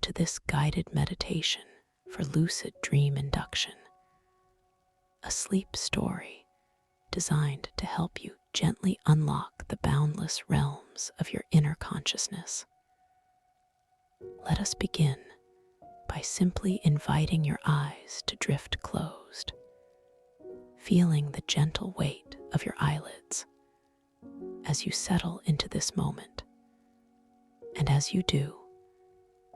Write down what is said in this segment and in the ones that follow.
to this guided meditation for lucid dream induction, a sleep story designed to help you gently unlock the boundless realms of your inner consciousness. Let us begin by simply inviting your eyes to drift closed, feeling the gentle weight of your eyelids as you settle into this moment. And as you do,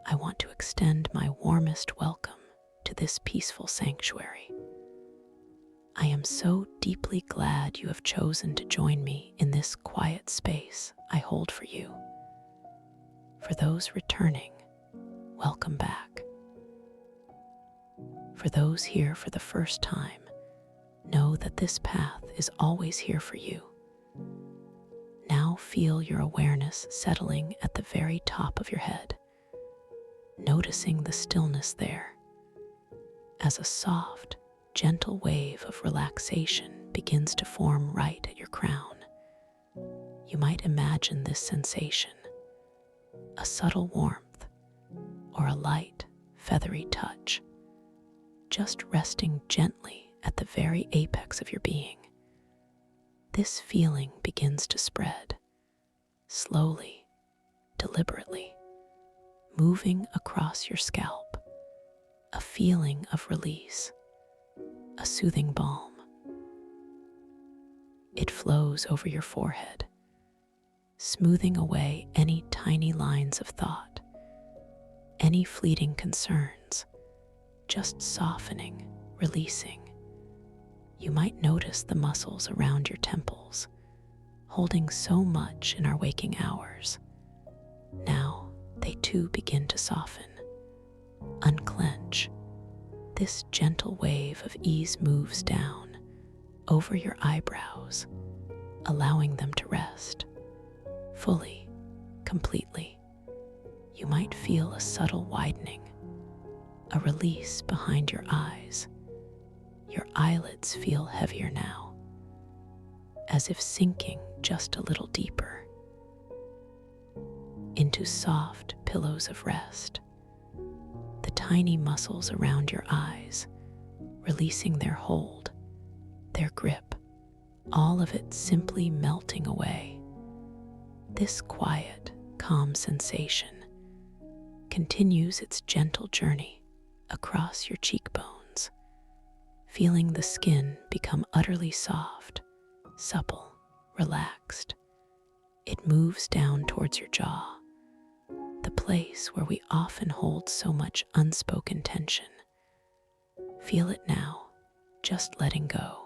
I want to extend my warmest welcome to this peaceful sanctuary. I am so deeply glad you have chosen to join me in this quiet space I hold for you. For those returning, welcome back. For those here for the first time, know that this path is always here for you. Now feel your awareness settling at the very top of your head, noticing the stillness there as a soft, gentle wave of relaxation begins to form right at your crown. You might imagine this sensation, a subtle warmth or a light, feathery touch, just resting gently at the very apex of your being. This feeling begins to spread, slowly, deliberately, moving across your scalp, a feeling of release, a soothing balm. It flows over your forehead, smoothing away any tiny lines of thought, any fleeting concerns, just softening, releasing. You might notice the muscles around your temples, holding so much in our waking hours. Now they too begin to soften, unclench. This gentle wave of ease moves down over your eyebrows, allowing them to rest fully, completely. You might feel a subtle widening, a release behind your eyes. Your eyelids feel heavier now, as if sinking just a little deeper into soft pillows of rest. The tiny muscles around your eyes releasing their hold, their grip, all of it simply melting away. This quiet, calm sensation continues its gentle journey across your cheekbones, feeling the skin become utterly soft, supple, relaxed. It moves down towards your jaw, the place where we often hold so much unspoken tension. Feel it now, just letting go.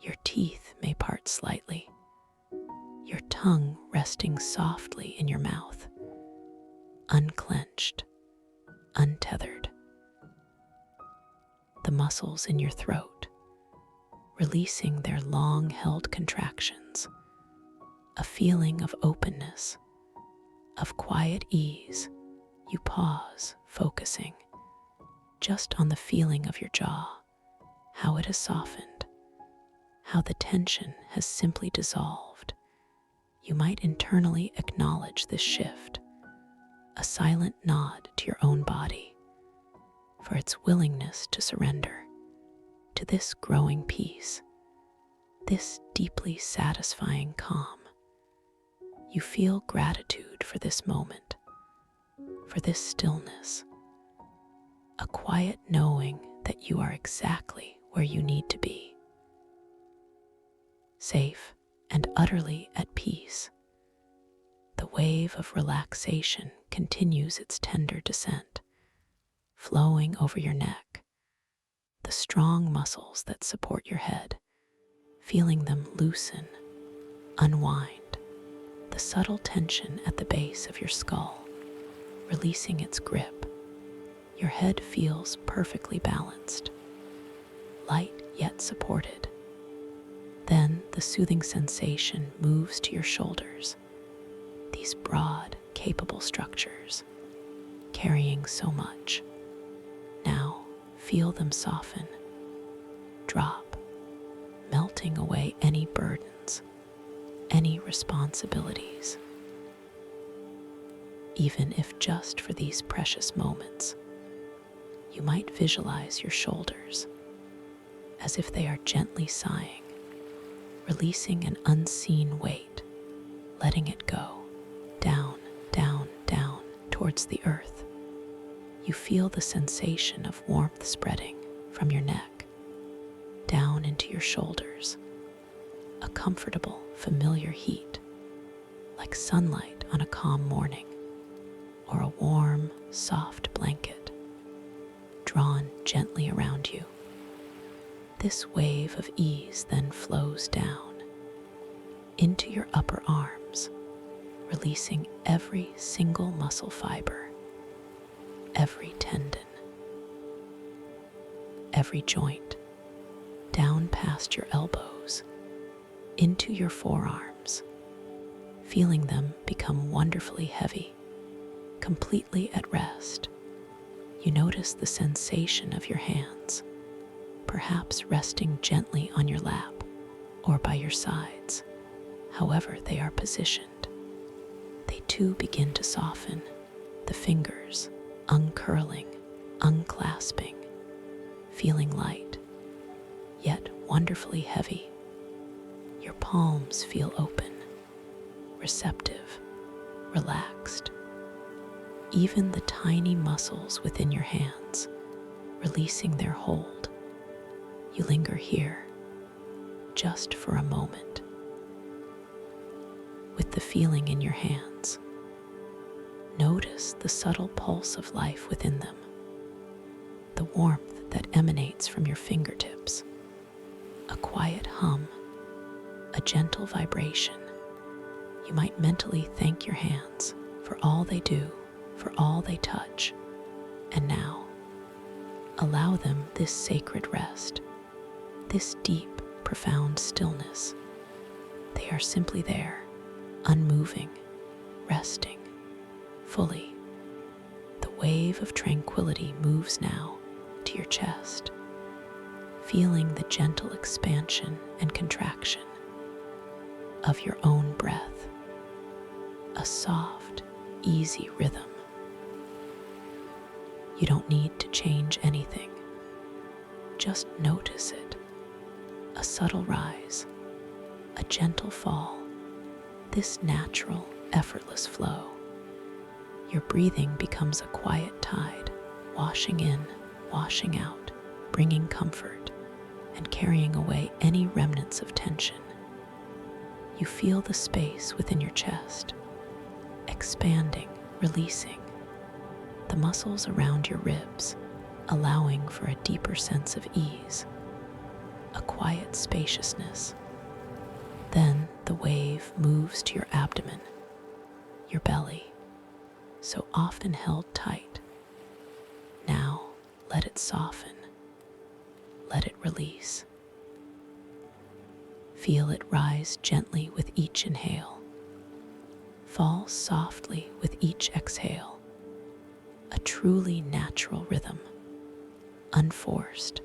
Your teeth may part slightly, your tongue resting softly in your mouth, unclenched, untethered. The muscles in your throat, releasing their long-held contractions, a feeling of openness, of quiet ease. You pause, focusing just on the feeling of your jaw, how it has softened, how the tension has simply dissolved. You might internally acknowledge this shift, a silent nod to your own body for its willingness to surrender to this growing peace, this deeply satisfying calm. You feel gratitude for this moment, for this stillness, a quiet knowing that you are exactly where you need to be, safe and utterly at peace. The wave of relaxation continues its tender descent, flowing over your neck, the strong muscles that support your head, feeling them loosen, unwind, the subtle tension at the base of your skull, releasing its grip. Your head feels perfectly balanced, light yet supported. Then the soothing sensation moves to your shoulders, these broad, capable structures, carrying so much. Now feel them soften, drop, melting away any burdens, any responsibilities. even if just for these precious moments. You might visualize your shoulders as if they are gently sighing, releasing an unseen weight, letting it go down, down, down towards the earth. You feel the sensation of warmth spreading from your neck down into your shoulders, a comfortable, familiar heat, like sunlight on a calm morning, or a warm, soft blanket drawn gently around you. This wave of ease then flows down into your upper arms, releasing every single muscle fiber, every tendon, every joint, down past your elbows, into your forearms, feeling them become wonderfully heavy, completely at rest. You notice the sensation of your hands, perhaps resting gently on your lap or by your sides, however they are positioned. They too begin to soften, the fingers uncurling, unclasping, feeling light, yet wonderfully heavy. Your palms feel open, receptive, relaxed. Even the tiny muscles within your hands releasing their hold. You linger here, just for a moment, with the feeling in your hands. Notice the subtle pulse of life within them, the warmth that emanates from your fingertips, a quiet hum, a gentle vibration. You might mentally thank your hands for all they do, for all they touch, and now allow them this sacred rest, this deep, profound stillness. They are simply there, unmoving, resting, fully. The wave of tranquility moves now to your chest, feeling the gentle expansion and contraction of your own breath, a soft, easy rhythm. You don't need to change anything. Just notice it. A subtle rise, a gentle fall, this natural, effortless flow. Your breathing becomes a quiet tide, washing in, washing out, bringing comfort, and carrying away any remnants of tension. You feel the space within your chest, expanding, releasing, the muscles around your ribs, allowing for a deeper sense of ease, a quiet spaciousness. Then the wave moves to your abdomen, your belly, so often held tight. Now let it soften, let it release. Feel it rise gently with each inhale, fall softly with each exhale. A truly natural rhythm, unforced,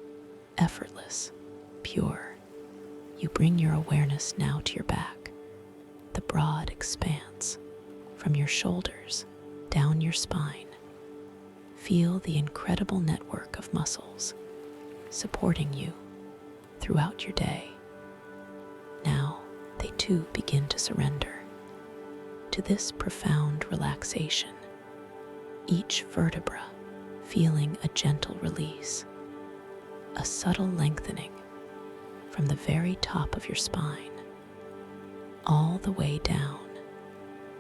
effortless, pure. You bring your awareness now to your back, the broad expanse from your shoulders down your spine. Feel the incredible network of muscles supporting you throughout your day. Now they too begin to surrender to this profound relaxation, each vertebra feeling a gentle release, a subtle lengthening from the very top of your spine, all the way down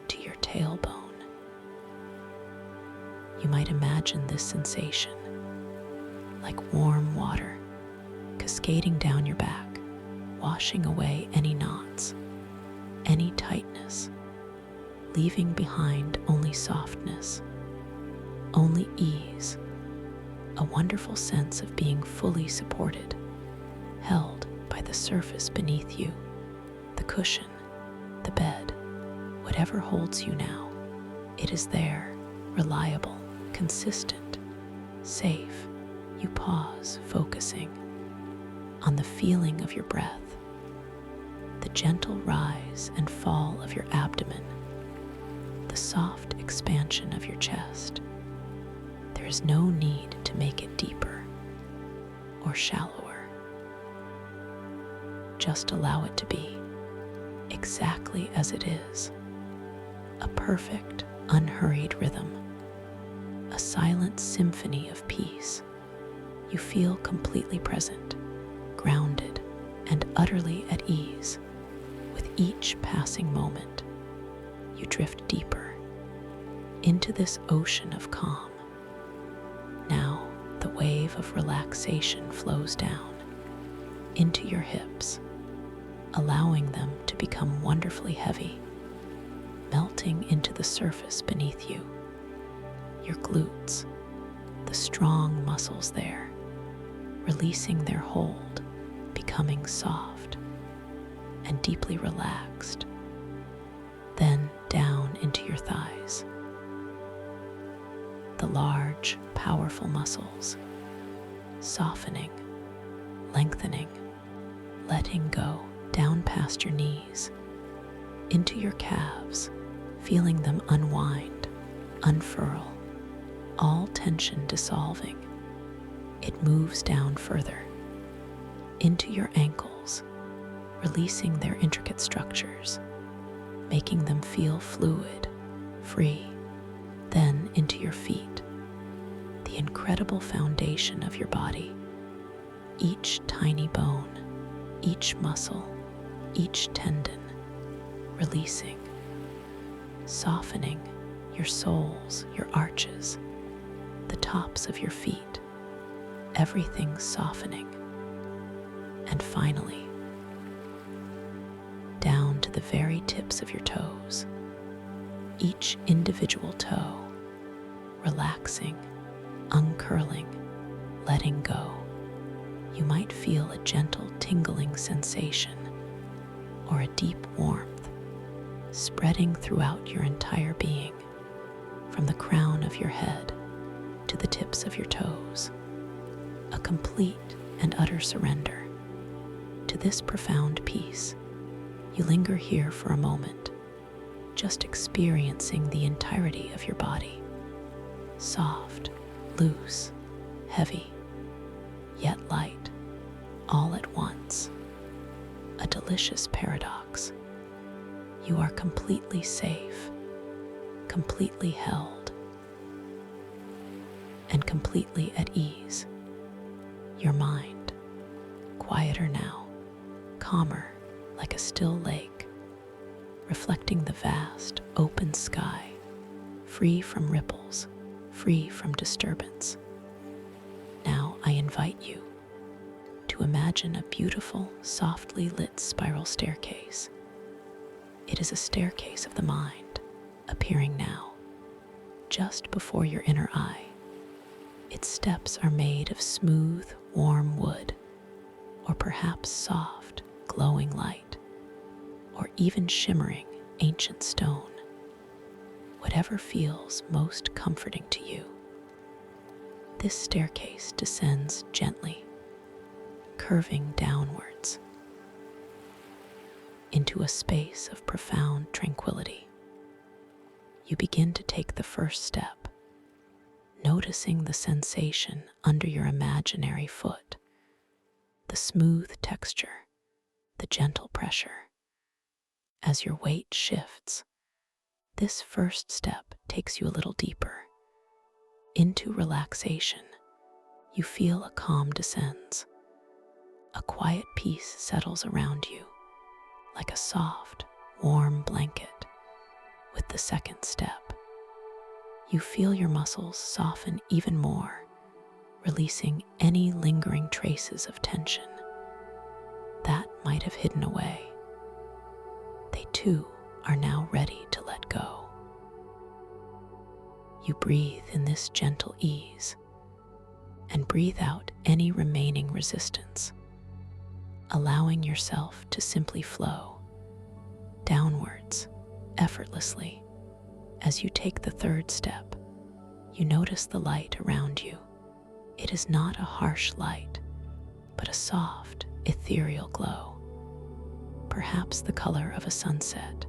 to your tailbone. You might imagine this sensation like warm water cascading down your back, washing away any knots, any tightness, leaving behind only softness, only ease, a wonderful sense of being fully supported, held by the surface beneath you, the cushion, the bed, whatever holds you now. It is there, reliable, consistent, safe. You pause, focusing on the feeling of your breath, the gentle rise and fall of your abdomen, the soft expansion of your chest. There is no need to make it deeper or shallower. Just allow it to be exactly as it is. A perfect, unhurried rhythm. A silent symphony of peace. You feel completely present, grounded, and utterly at ease. With each passing moment, you drift deeper into this ocean of calm. Now, the wave of relaxation flows down into your hips, allowing them to become wonderfully heavy, melting into the surface beneath you. Your glutes, the strong muscles there, releasing their hold, becoming soft and deeply relaxed. Then down into your thighs. The large, powerful muscles, softening, lengthening, letting go down past your knees, into your calves, feeling them unwind, unfurl, all tension dissolving. It moves down further, into your ankles, releasing their intricate structures, making them feel fluid, free, then into your feet, the incredible foundation of your body. Each tiny bone, each muscle, each tendon, releasing, softening your soles, your arches, the tops of your feet, everything softening. And finally, down to the very tips of your toes, each individual toe, relaxing, uncurling, letting go. You might feel a gentle tingling sensation or a deep warmth spreading throughout your entire being, from the crown of your head to the tips of your toes. A complete and utter surrender to this profound peace. You linger here for a moment, just experiencing the entirety of your body. Soft, loose, heavy, yet light, all at once. A delicious paradox. You are completely safe, completely held, and completely at ease. Your mind, quieter now, calmer like a still lake, reflecting the vast, open sky, free from ripples, free from disturbance. Now I invite you to imagine a beautiful, softly lit spiral staircase. It is a staircase of the mind, appearing now, just before your inner eye. Its steps are made of smooth, warm wood, or perhaps soft, glowing light, or even shimmering, ancient stone. Whatever feels most comforting to you. This staircase descends gently, curving downwards into a space of profound tranquility. You begin to take the first step, noticing the sensation under your imaginary foot, the smooth texture, the gentle pressure. As your weight shifts, this first step takes you a little deeper into relaxation. You feel a calm descends. A quiet peace settles around you, like a soft, warm blanket. With the second step, you feel your muscles soften even more, releasing any lingering traces of tension that might have hidden away. They too are now ready to let go. You breathe in this gentle ease and breathe out any remaining resistance, allowing yourself to simply flow downwards effortlessly. As you take the third step, you notice the light around you. It is not a harsh light, but a soft, ethereal glow, perhaps the color of a sunset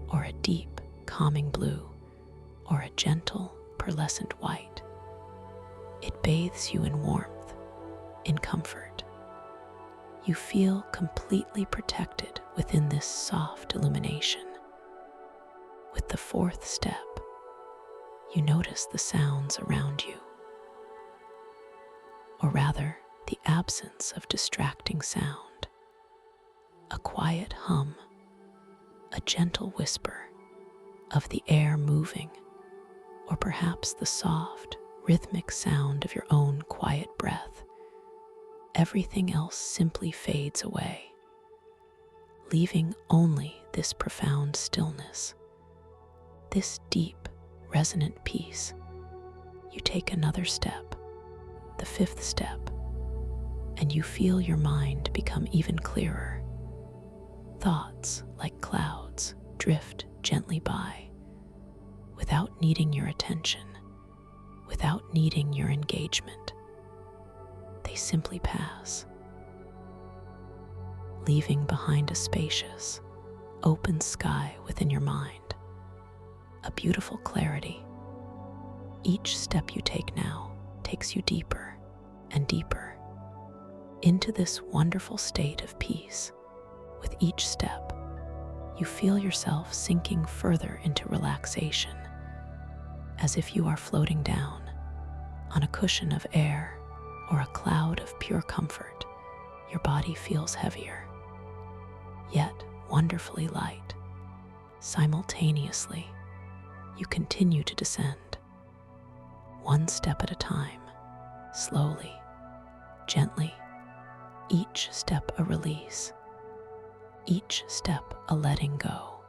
or a deep, calming blue or a gentle, pearlescent white. It bathes you in warmth, in comfort. You feel completely protected within this soft illumination. With the fourth step, you notice the sounds around you, or rather, the absence of distracting sound. A quiet hum, a gentle whisper of the air moving, or perhaps the soft, rhythmic sound of your own quiet breath. Everything else simply fades away, leaving only this profound stillness, this deep, resonant peace. You take another step, the fifth step, and you feel your mind become even clearer. Thoughts, like clouds, drift gently by, without needing your attention, without needing your engagement. They simply pass, leaving behind a spacious, open sky within your mind, a beautiful clarity. Each step you take now takes you deeper and deeper into this wonderful state of peace. With each step, you feel yourself sinking further into relaxation, as if you are floating down on a cushion of air or a cloud of pure comfort. Your body feels heavier, yet wonderfully light. Simultaneously, you continue to descend, one step at a time, slowly, gently, each step a release, each step a letting go.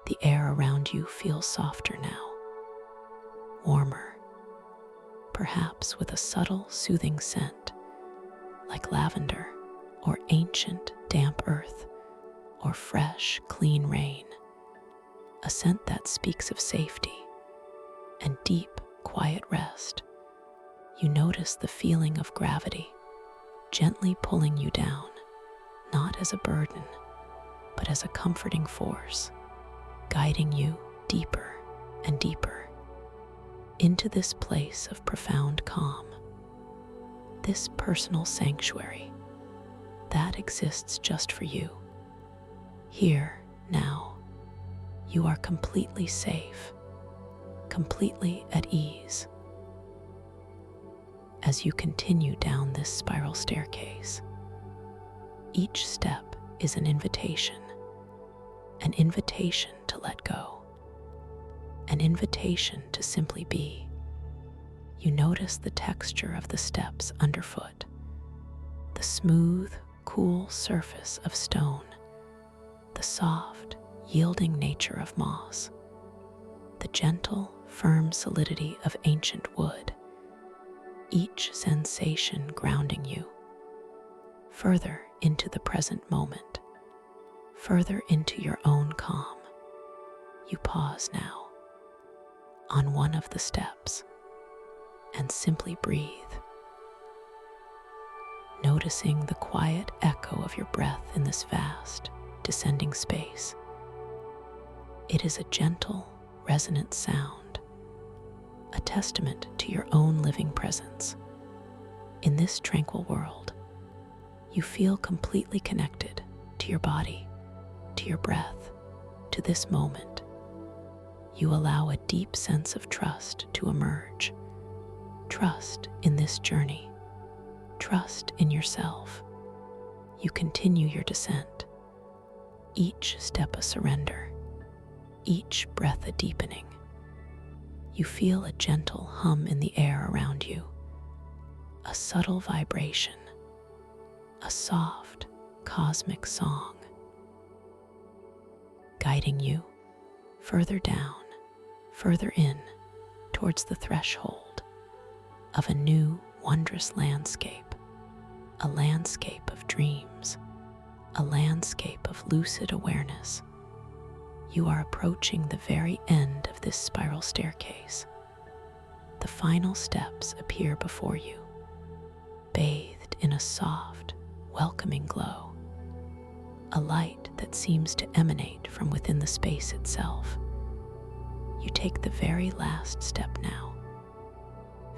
The air around you feels softer now, warmer, perhaps with a subtle, soothing scent, like lavender or ancient, damp earth, or fresh, clean rain. A scent that speaks of safety and deep, quiet rest. You notice the feeling of gravity gently pulling you down, not as a burden, but as a comforting force, guiding you deeper and deeper into this place of profound calm, this personal sanctuary that exists just for you. Here, now, you are completely safe, completely at ease. As you continue down this spiral staircase, each step is an invitation to let go, an invitation to simply be. You notice the texture of the steps underfoot, the smooth, cool surface of stone, the soft, yielding nature of moss, the gentle, firm solidity of ancient wood, each sensation grounding you further into the present moment, further into your own calm. You pause now on one of the steps and simply breathe, noticing the quiet echo of your breath in this vast, descending space. It is a gentle, resonant sound, a testament to your own living presence. In this tranquil world, you feel completely connected to your body, to your breath, to this moment. You allow a deep sense of trust to emerge. Trust in this journey. Trust in yourself. You continue your descent, each step a surrender, each breath a deepening. You feel a gentle hum in the air around you, a subtle vibration, a soft, cosmic song, guiding you further down, further in, towards the threshold of a new, wondrous landscape, a landscape of dreams, a landscape of lucid awareness. You are approaching the very end of this spiral staircase. The final steps appear before you, bathed in a soft, welcoming glow. a light that seems to emanate from within the space itself. You take the very last step now,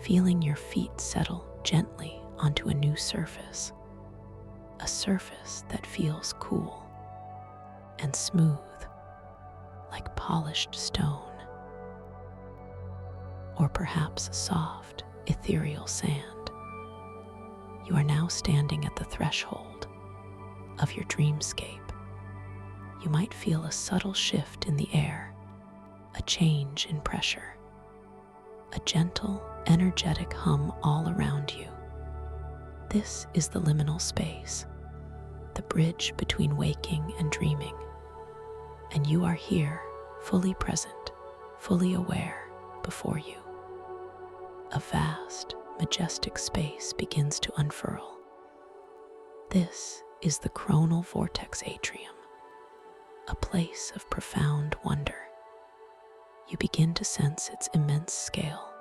feeling your feet settle gently onto a new surface, a surface that feels cool and smooth, like polished stone, or perhaps soft, ethereal sand. You are now standing at the threshold of your dreamscape. You might feel a subtle shift in the air, a change in pressure, a gentle, energetic hum all around you. This is the liminal space, the bridge between waking and dreaming. And you are here, fully present, fully aware before you. A vast, majestic space begins to unfurl. This is the coronal vortex atrium, a place of profound wonder. You begin to sense its immense scale,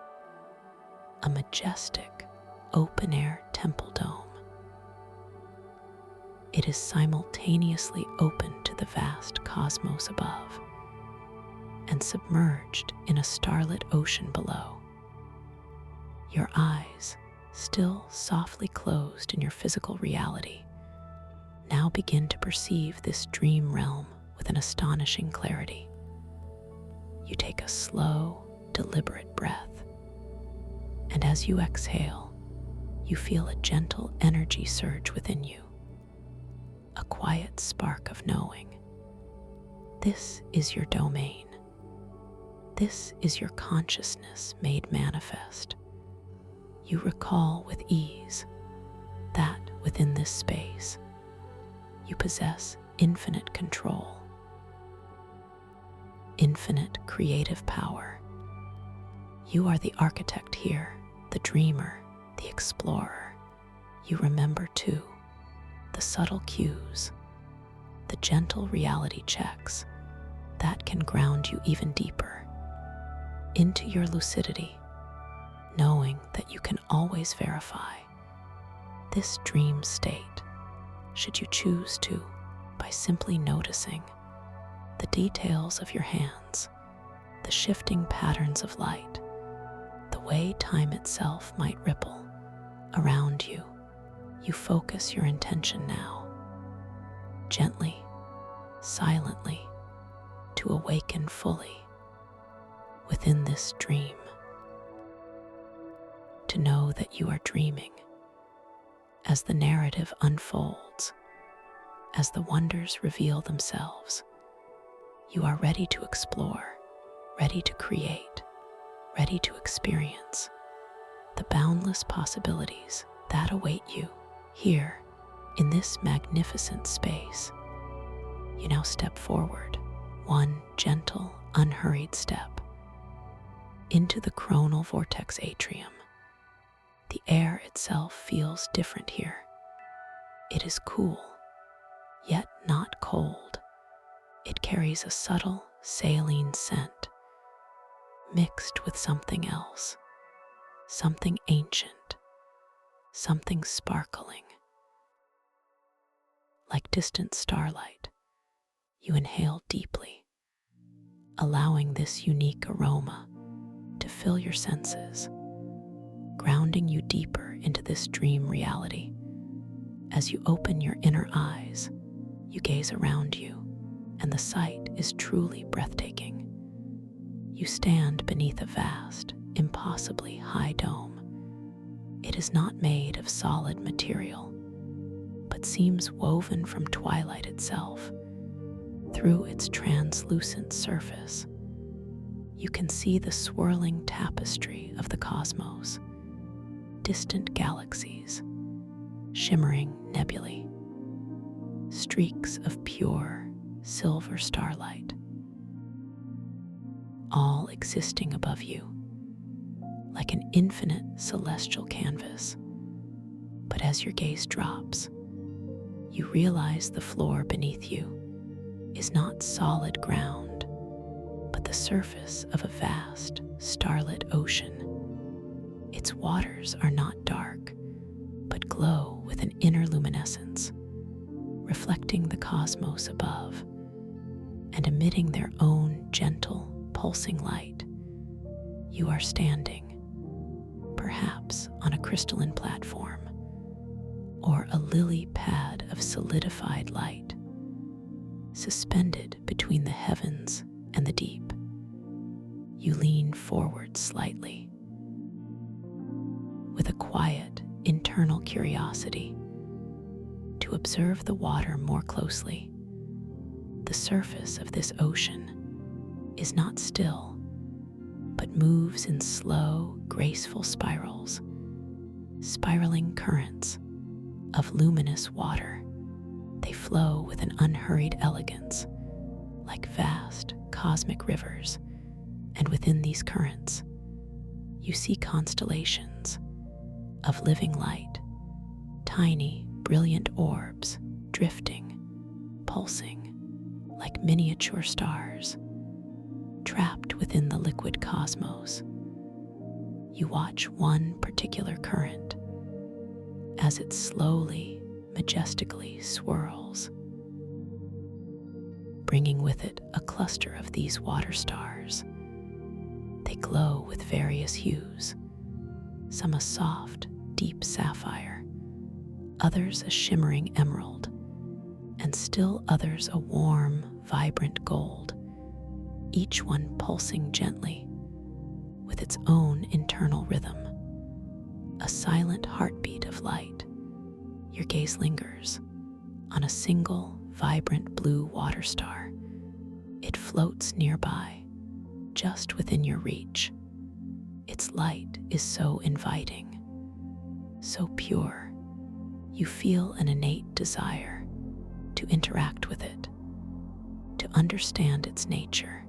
a majestic, open-air temple dome. It is simultaneously open to the vast cosmos above and submerged in a starlit ocean below. Your eyes, still softly closed in your physical reality, now begin to perceive this dream realm with an astonishing clarity. You take a slow, deliberate breath, and as you exhale, you feel a gentle energy surge within you, a quiet spark of knowing. This is your domain. This is your consciousness made manifest. You recall with ease that within this space, you possess infinite control, infinite creative power. You are the architect here, the dreamer, the explorer. You remember too the subtle cues, the gentle reality checks that can ground you even deeper into your lucidity, knowing that you can always verify this dream state, should you choose to, by simply noticing the details of your hands, the shifting patterns of light, the way time itself might ripple around you. You focus your intention now, gently, silently, to awaken fully within this dream, to know that you are dreaming as the narrative unfolds, as the wonders reveal themselves. You are ready to explore, ready to create, ready to experience the boundless possibilities that await you here in this magnificent space. You now step forward, one gentle, unhurried step, into the coronal vortex atrium. The air itself feels different here. It is cool, yet not cold. It carries a subtle, saline scent, mixed with something else, something ancient, something sparkling. Like distant starlight, you inhale deeply, allowing this unique aroma to fill your senses, grounding you deeper into this dream reality. As you open your inner eyes, you gaze around you, and the sight is truly breathtaking. You stand beneath a vast, impossibly high dome. It is not made of solid material, but seems woven from twilight itself. Through its translucent surface, you can see the swirling tapestry of the cosmos, distant galaxies, shimmering nebulae, streaks of pure silver starlight, all existing above you like an infinite celestial canvas. But as your gaze drops, you realize the floor beneath you is not solid ground, but the surface of a vast, starlit ocean. Its waters are not dark, but glow with an inner luminescence, reflecting the cosmos above and emitting their own gentle, pulsing light. You are standing, perhaps on a crystalline platform or a lily pad of solidified light, suspended between the heavens and the deep. You lean forward slightly with a quiet internal curiosity to observe the water more closely. The surface of this ocean is not still, but moves in slow, graceful spirals, spiraling currents of luminous water. They flow with an unhurried elegance, like vast cosmic rivers, and within these currents, you see constellations of living light, tiny, brilliant orbs drifting, pulsing like miniature stars, trapped within the liquid cosmos. You watch one particular current as it slowly, majestically swirls, bringing with it a cluster of these water stars. They glow with various hues, some a soft, deep sapphire, others a shimmering emerald, and still others a warm, vibrant gold, each one pulsing gently with its own internal rhythm, a silent heartbeat of light. Your gaze lingers on a single, vibrant blue water star. It floats nearby, just within your reach. Its light is so inviting, so pure, you feel an innate desire to interact with it, to understand its nature.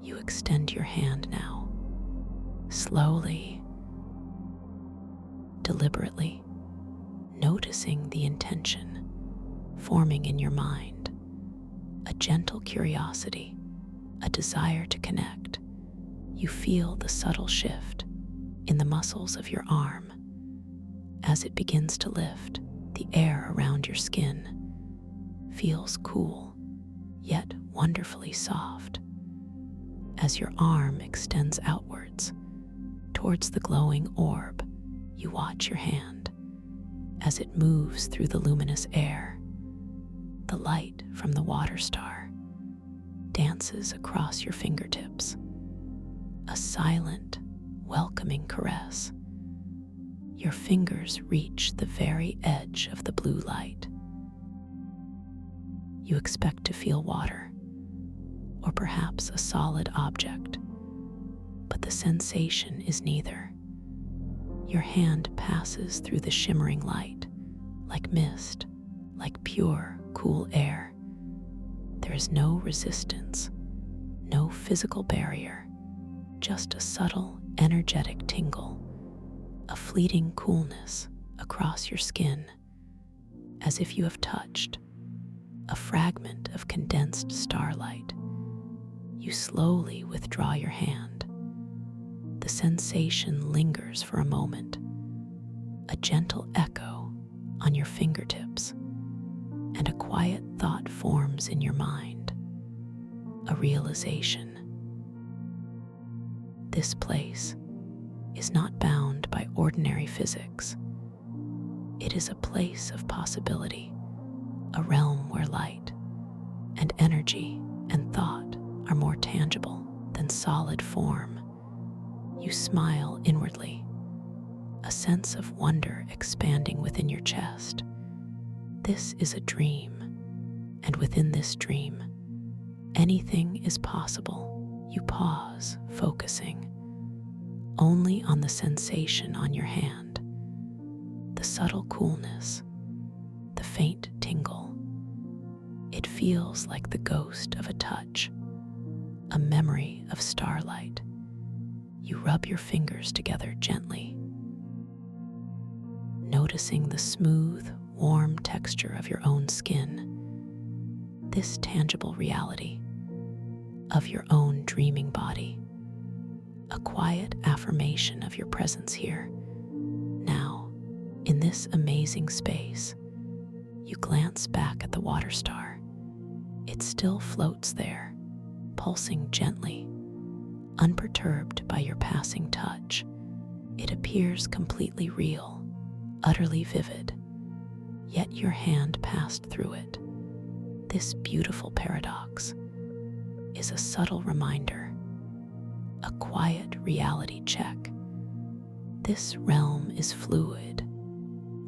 You extend your hand now, slowly, deliberately, noticing the intention forming in your mind, a gentle curiosity, a desire to connect. You feel the subtle shift in the muscles of your arm. As it begins to lift, the air around your skin feels cool, yet wonderfully soft. As your arm extends outwards towards the glowing orb, you watch your hand as it moves through the luminous air. The light from the water star dances across your fingertips, a silent, welcoming caress. Your fingers reach the very edge of the blue light. You expect to feel water, or perhaps a solid object, but the sensation is neither. Your hand passes through the shimmering light, like mist, like pure, cool air. There is no resistance, no physical barrier, just a subtle, energetic tingle, a fleeting coolness across your skin, as if you have touched a fragment of condensed starlight. You slowly withdraw your hand. The sensation lingers for a moment, a gentle echo on your fingertips, and a quiet thought forms in your mind, a realization. This place is not bound by ordinary physics. It is a place of possibility, a realm where light and energy and thought are more tangible than solid form. You smile inwardly, a sense of wonder expanding within your chest. This is a dream, and within this dream, anything is possible. You pause, focusing only on the sensation on your hand, the subtle coolness, the faint tingle. It feels like the ghost of a touch, a memory of starlight. You rub your fingers together gently, noticing the smooth, warm texture of your own skin, this tangible reality of your own dreaming body, a quiet affirmation of your presence here. Now, in this amazing space, You glance back at the water star. It still floats there, pulsing gently, unperturbed by your passing touch. It appears completely real, utterly vivid, yet your hand passed through it. This beautiful paradox is a subtle reminder, a quiet reality check. This realm is fluid,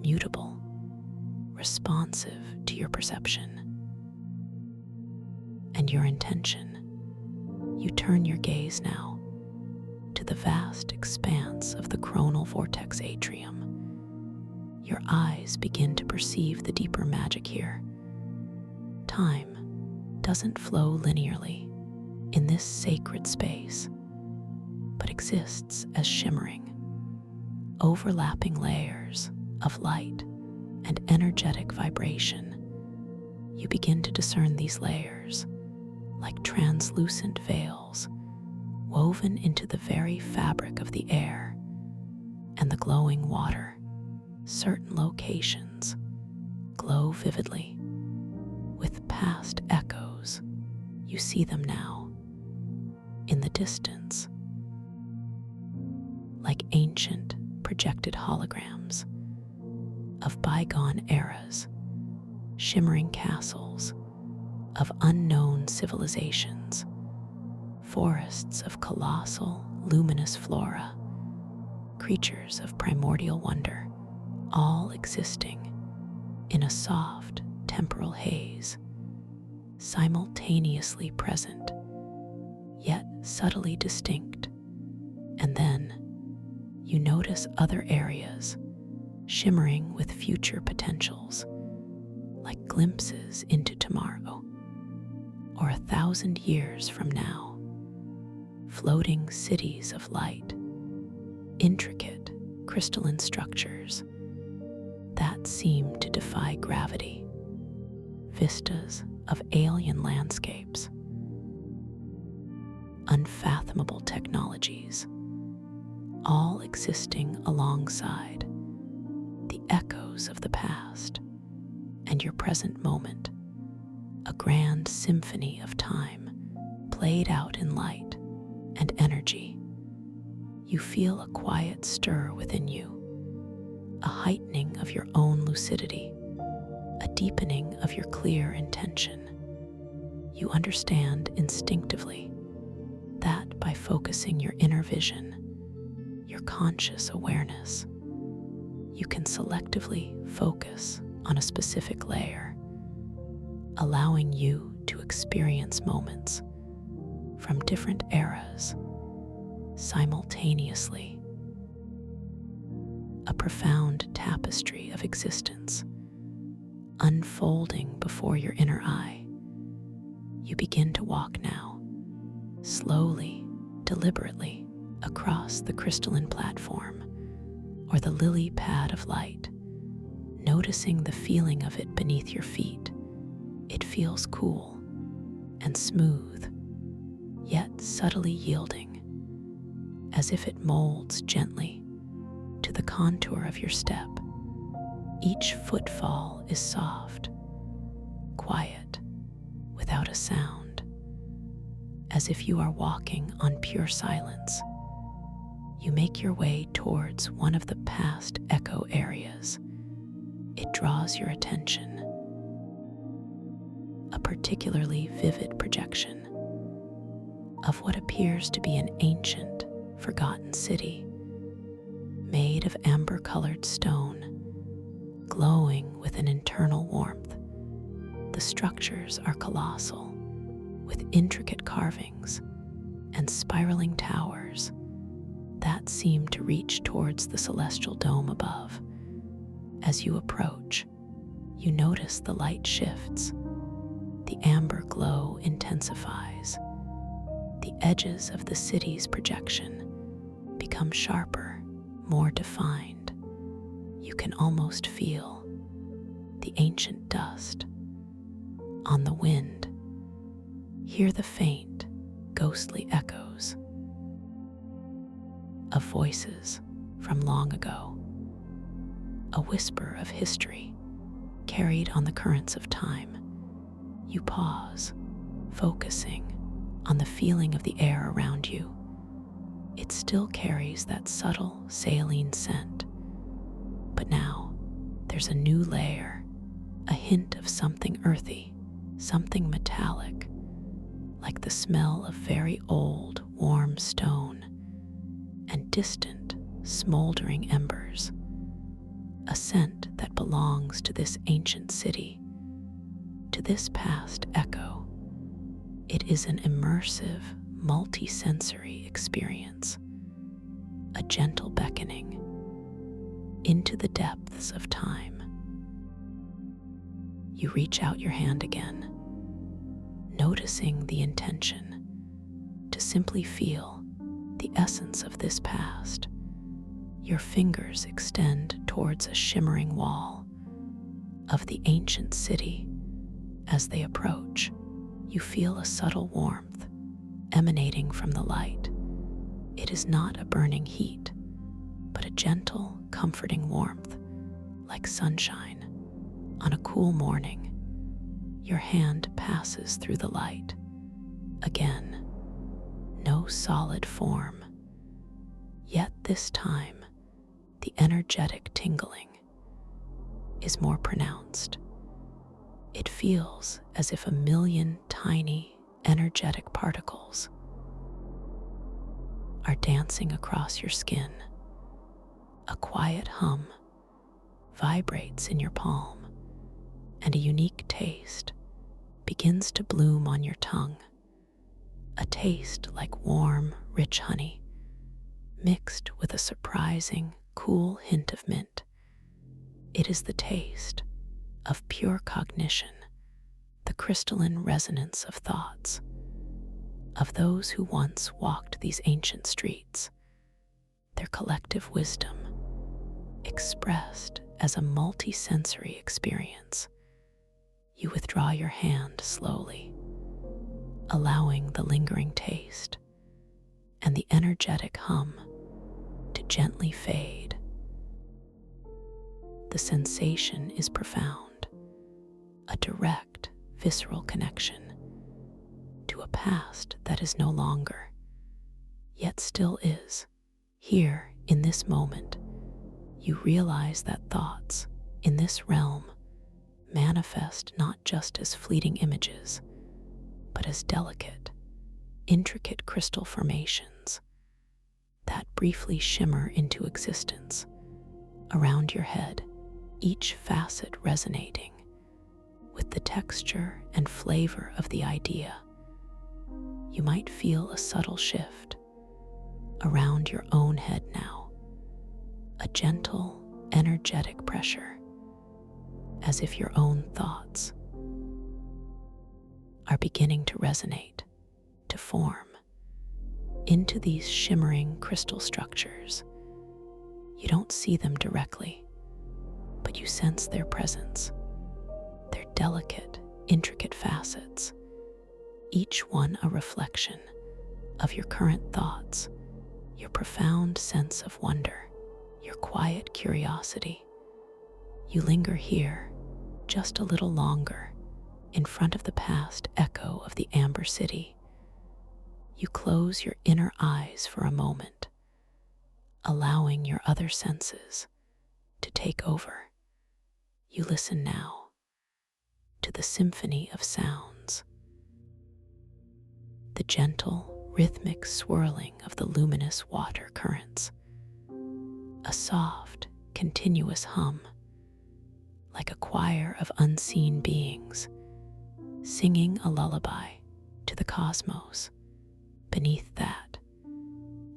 mutable, responsive to your perception and your intention. You turn your gaze now to the vast expanse of the coronal vortex atrium. Your eyes begin to perceive the deeper magic here. Time doesn't flow linearly in this sacred space, but exists as shimmering, overlapping layers of light and energetic vibration. You begin to discern these layers like translucent veils woven into the very fabric of the air and the glowing water. Certain locations glow vividly with past echoes. You see them now in the distance, like ancient projected holograms of bygone eras, shimmering castles of unknown civilizations, forests of colossal, luminous flora, creatures of primordial wonder, all existing in a soft temporal haze, simultaneously present, yet subtly distinct. And then you notice other areas shimmering with future potentials, like glimpses into tomorrow or 1,000 years from now, floating cities of light, intricate crystalline structures that seem to defy gravity, vistas of alien landscapes, unfathomable technologies, all existing alongside the echoes of the past and your present moment, a grand symphony of time played out in light and energy. You feel a quiet stir within you, a heightening of your own lucidity, a deepening of your clear intention. You understand instinctively that by focusing your inner vision, your conscious awareness, you can selectively focus on a specific layer, allowing you to experience moments from different eras simultaneously. A profound tapestry of existence unfolding before your inner eye. You begin to walk now, slowly, deliberately, across the crystalline platform or the lily pad of light, noticing the feeling of it beneath your feet. It feels cool and smooth, yet subtly yielding, as if it molds gently to the contour of your step. Each footfall is soft, quiet, without a sound, as if you are walking on pure silence. You make your way towards one of the past echo areas. It draws your attention, a particularly vivid projection of what appears to be an ancient, forgotten city, made of amber-colored stone, glowing with an internal warmth. The structures are colossal, with intricate carvings and spiraling towers that seem to reach towards the celestial dome above. As you approach, you notice the light shifts. The amber glow intensifies. The edges of the city's projection become sharper, more defined. You can almost feel the ancient dust on the wind. Hear the faint, ghostly echoes of voices from long ago, a whisper of history carried on the currents of time. You pause, focusing on the feeling of the air around you. It still carries that subtle saline scent, but now there's a new layer, a hint of something earthy, something metallic, like the smell of very old, warm stone and distant, smoldering embers. A scent that belongs to this ancient city, to this past echo. It is an immersive, multi-sensory experience, a gentle beckoning into the depths of time. You reach out your hand again, noticing the intention to simply feel the essence of this past. Your fingers extend towards a shimmering wall of the ancient city. As they approach, you feel a subtle warmth emanating from the light. It is not a burning heat, but a gentle, comforting warmth, like sunshine on a cool morning. Your hand passes through the light. Again, no solid form, yet this time, the energetic tingling is more pronounced. It feels as if a million tiny, energetic particles are dancing across your skin. A quiet hum vibrates in your palm, and a unique taste begins to bloom on your tongue. A taste like warm, rich honey, mixed with a surprising, cool hint of mint. It is the taste of pure cognition, the crystalline resonance of thoughts, of those who once walked these ancient streets, their collective wisdom, expressed as a multi-sensory experience. You withdraw your hand slowly, allowing the lingering taste and the energetic hum to gently fade. The sensation is profound, a direct, visceral connection to a past that is no longer, yet still is. Here, in this moment, you realize that thoughts in this realm manifest not just as fleeting images, but as delicate, intricate crystal formations that briefly shimmer into existence around your head, each facet resonating with the texture and flavor of the idea. You might feel a subtle shift around your own head now, a gentle, energetic pressure, as if your own thoughts are beginning to resonate, to form into these shimmering crystal structures. You don't see them directly, but you sense their presence, their delicate, intricate facets, each one a reflection of your current thoughts, your profound sense of wonder, your quiet curiosity. You linger here just a little longer in front of the past echo of the Amber City. You close your inner eyes for a moment, allowing your other senses to take over. You listen now to the symphony of sounds, the gentle, rhythmic swirling of the luminous water currents, a soft, continuous hum, like a choir of unseen beings singing a lullaby to the cosmos. Beneath that,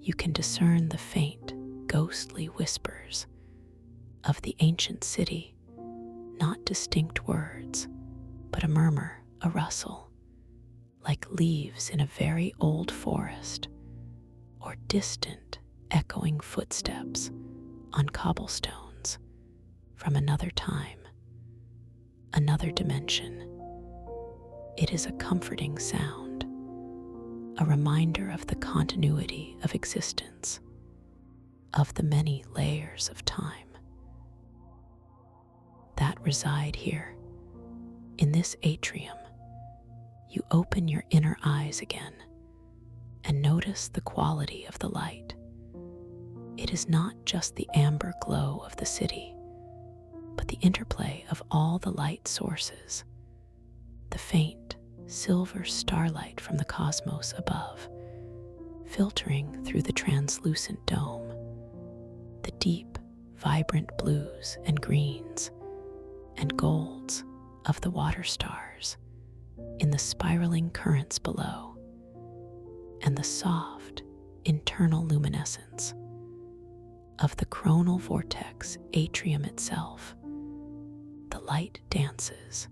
you can discern the faint, ghostly whispers of the ancient city, not distinct words, but a murmur, a rustle, like leaves in a very old forest, or distant, echoing footsteps on cobblestones from another time, another dimension. It is a comforting sound, a reminder of the continuity of existence, of the many layers of time. That reside here. In this atrium, you open your inner eyes again and notice the quality of the light. It is not just the amber glow of the city, but the interplay of all the light sources, the faint silver starlight from the cosmos above, filtering through the translucent dome, the deep, vibrant blues and greens and golds of the water stars in the spiraling currents below, and the soft, internal luminescence of the coronal vortex atrium itself. The light dances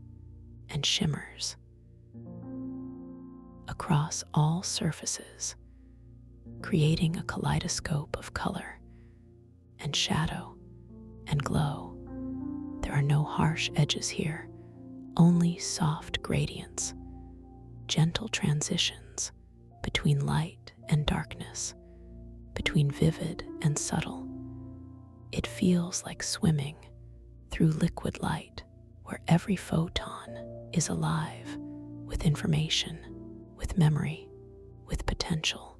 and shimmers across all surfaces, creating a kaleidoscope of color and shadow and glow. There are no harsh edges here, only soft gradients, gentle transitions between light and darkness, between vivid and subtle. It feels like swimming through liquid light, where every photon is alive with information, with memory, with potential.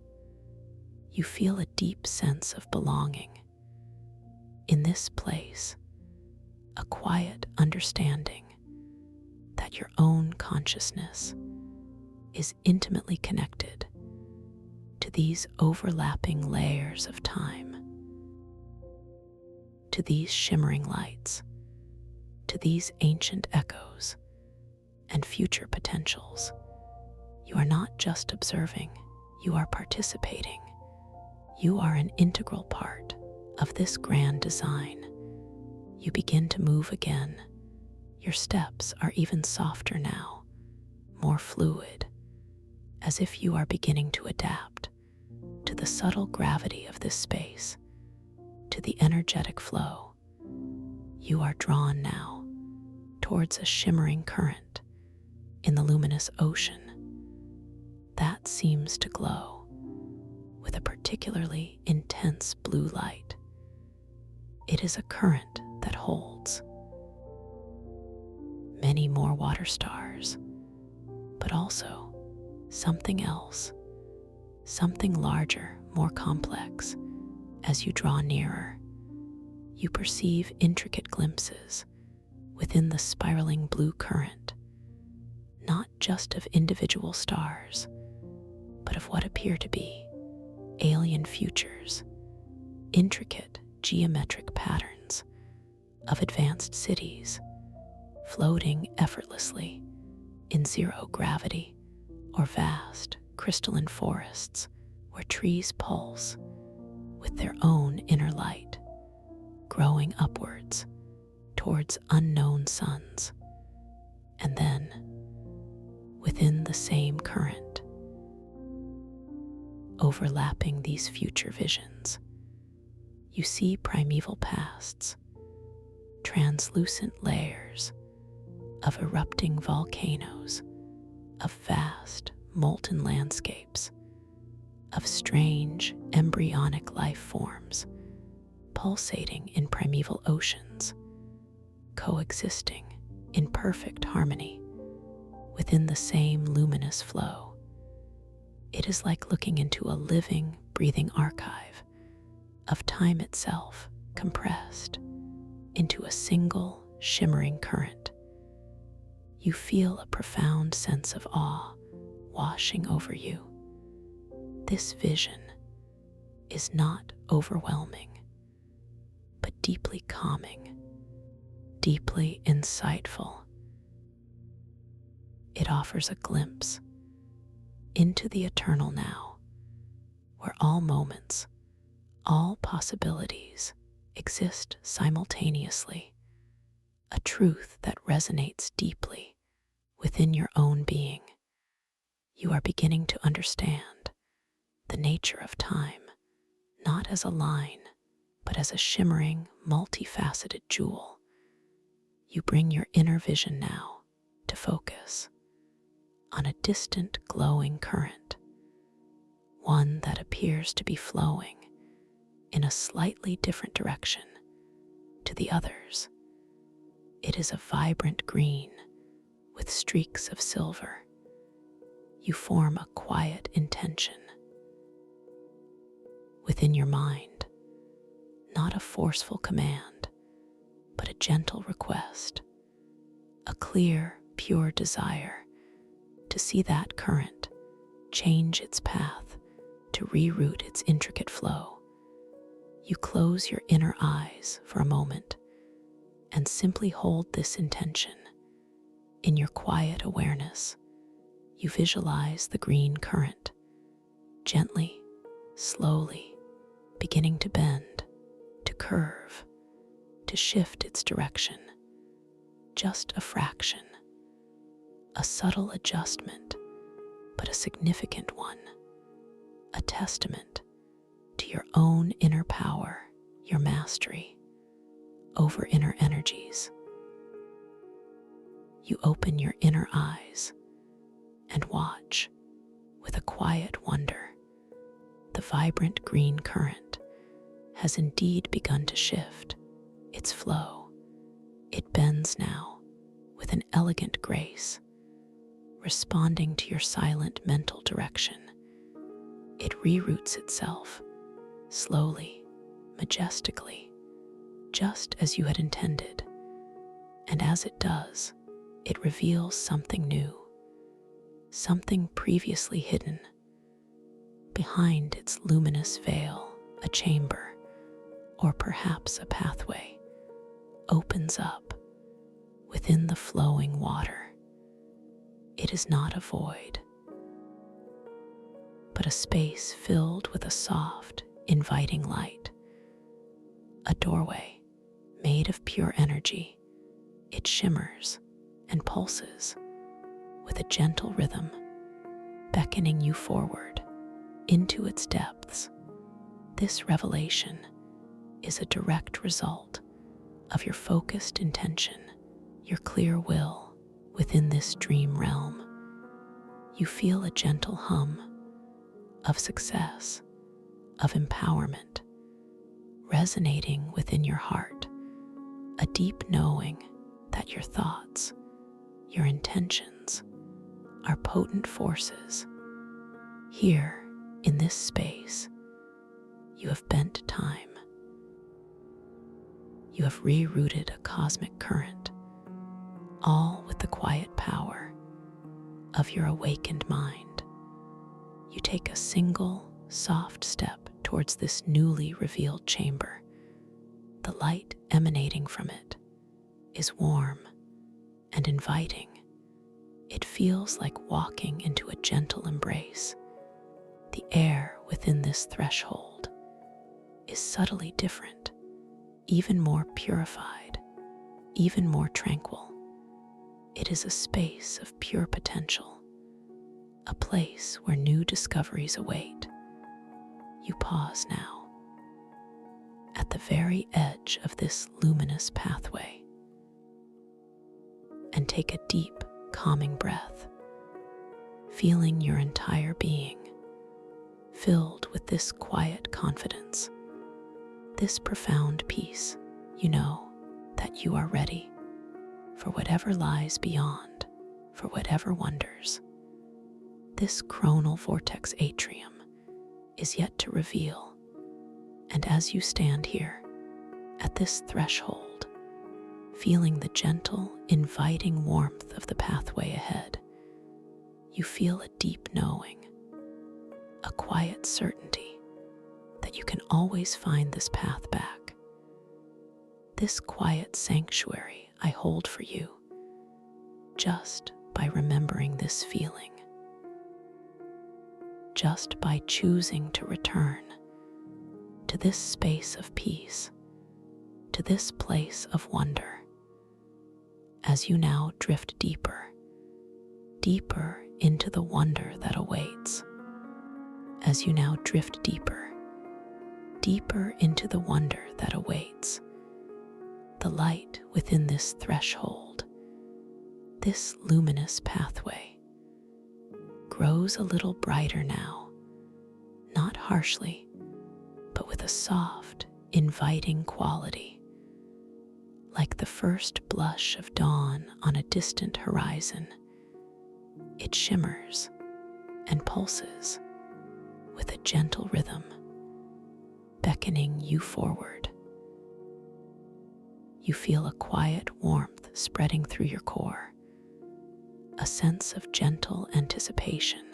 You feel a deep sense of belonging. In this place, a quiet understanding that your own consciousness is intimately connected to these overlapping layers of time, to these shimmering lights, to these ancient echoes and future potentials. You are not just observing, you are participating. You are an integral part of this grand design. You begin to move again. Your steps are even softer now, more fluid, as if you are beginning to adapt to the subtle gravity of this space, to the energetic flow. You are drawn now towards a shimmering current in the luminous ocean that seems to glow with a particularly intense blue light. It is a current that holds many more water stars, but also something else, something larger, more complex. As you draw nearer, you perceive intricate glimpses within the spiraling blue current, not just of individual stars, but of what appear to be alien futures, intricate geometric patterns of advanced cities floating effortlessly in zero gravity, or vast crystalline forests where trees pulse with their own inner light, growing upwards towards unknown suns. And then, within the same current, overlapping these future visions, you see primeval pasts, translucent layers of erupting volcanoes, of vast molten landscapes, of strange embryonic life forms pulsating in primeval oceans, coexisting in perfect harmony within the same luminous flow. It is like looking into a living, breathing archive of time itself compressed into a single shimmering current. You feel a profound sense of awe washing over you. This vision is not overwhelming, but deeply calming, deeply insightful. It offers a glimpse into the eternal now, where all moments, all possibilities exist simultaneously, a truth that resonates deeply within your own being. You are beginning to understand the nature of time, not as a line, but as a shimmering, multifaceted jewel. You bring your inner vision now to focus on a distant glowing current, one that appears to be flowing in a slightly different direction to the others. It is a vibrant green with streaks of silver. You form a quiet intention within your mind, not a forceful command, but a gentle request, a clear, pure desire to see that current change its path, to reroute its intricate flow. You close your inner eyes for a moment and simply hold this intention. In your quiet awareness, you visualize the green current, gently, slowly, beginning to bend, to curve, to shift its direction. Just a fraction, a subtle adjustment, but a significant one, a testament to your own inner power, your mastery over inner energies. You open your inner eyes and watch with a quiet wonder. The vibrant green current has indeed begun to shift its flow. It bends now with an elegant grace, responding to your silent mental direction. It reroutes itself, slowly, majestically, just as you had intended. And as it does, it reveals something new, something previously hidden. Behind its luminous veil, a chamber, or perhaps a pathway, opens up within the flowing water. It is not a void, but a space filled with a soft, inviting light. A doorway made of pure energy. It shimmers and pulses with a gentle rhythm, beckoning you forward into its depths. This revelation is a direct result of your focused intention, your clear will within this dream realm. You feel a gentle hum of success, of empowerment, resonating within your heart, a deep knowing that your thoughts, your intentions, are potent forces. Here, in this space, you have bent time. You have rerouted a cosmic current, all with the quiet power of your awakened mind. You take a single, soft step towards this newly revealed chamber. The light emanating from it is warm and inviting. It feels like walking into a gentle embrace. The air within this threshold is subtly different, even more purified, even more tranquil. It is a space of pure potential, a place where new discoveries await. You pause now, at the very edge of this luminous pathway, and take a deep, calming breath, feeling your entire being filled with this quiet confidence, this profound peace. You know that you are ready for whatever lies beyond, for whatever wonders. This chronal vortex atrium is yet to reveal, and as you stand here at this threshold, feeling the gentle, inviting warmth of the pathway ahead, you feel a deep knowing, a quiet certainty that you can always find this path back. This quiet sanctuary I hold for you, just by remembering this feeling, just by choosing to return to this space of peace, to this place of wonder. As you now drift deeper, deeper into the wonder that awaits. As you now drift deeper, deeper into the wonder that awaits. The light within this threshold, this luminous pathway, grows a little brighter now, not harshly, but with a soft, inviting quality, Like the first blush of dawn on a distant horizon, it shimmers and pulses with a gentle rhythm, beckoning you forward. You feel a quiet warmth spreading through your core, a sense of gentle anticipation,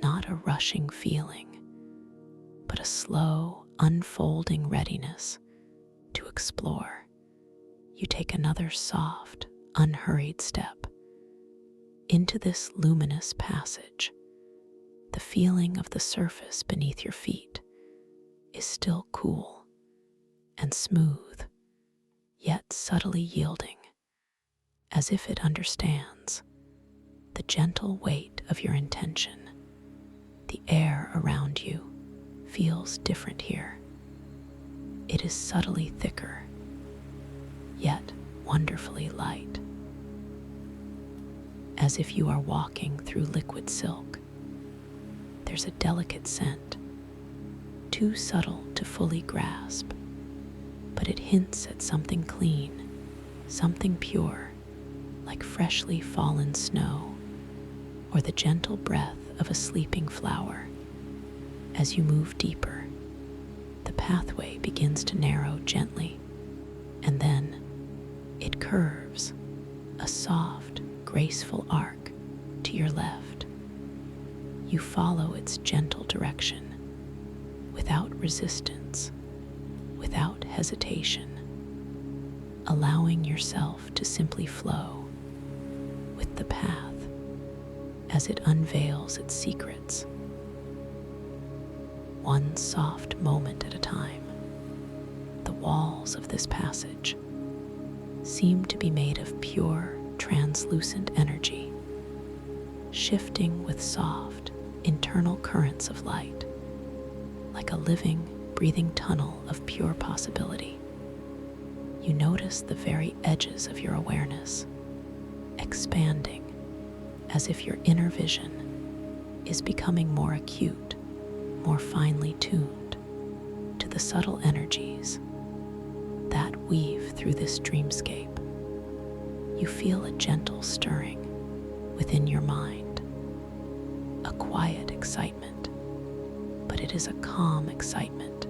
not a rushing feeling, but a slow, unfolding readiness to explore. You take another soft, unhurried step into this luminous passage. The feeling of the surface beneath your feet is still cool and smooth, yet subtly yielding, as if it understands the gentle weight of your intention. The air around you feels different here. It is subtly thicker, yet wonderfully light, as if you are walking through liquid silk. There's a delicate scent, too subtle to fully grasp, but it hints at something clean, something pure, like freshly fallen snow, or the gentle breath of a sleeping flower. As you move deeper, the pathway begins to narrow gently, and then it curves, a soft, graceful arc to your left. You follow its gentle direction, without resistance, without hesitation, allowing yourself to simply flow with the path as it unveils its secrets, one soft moment at a time. The walls of this passage seem to be made of pure, translucent energy, shifting with soft, internal currents of light, like a living, breathing tunnel of pure possibility. You notice the very edges of your awareness expanding, as if your inner vision is becoming more acute, more finely tuned to the subtle energies that weave through this dreamscape. You feel a gentle stirring within your mind, a quiet excitement, but it is a calm excitement,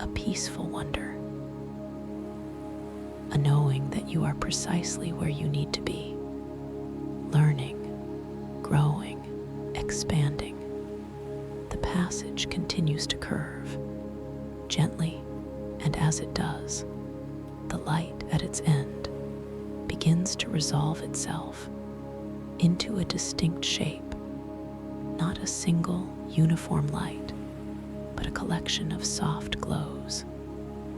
a peaceful wonder, a knowing that you are precisely where you need to be, learning, growing, expanding. The passage continues to curve, gently, and as it does, the light at its end begins to resolve itself into a distinct shape, not a single, uniform light, but a collection of soft glows,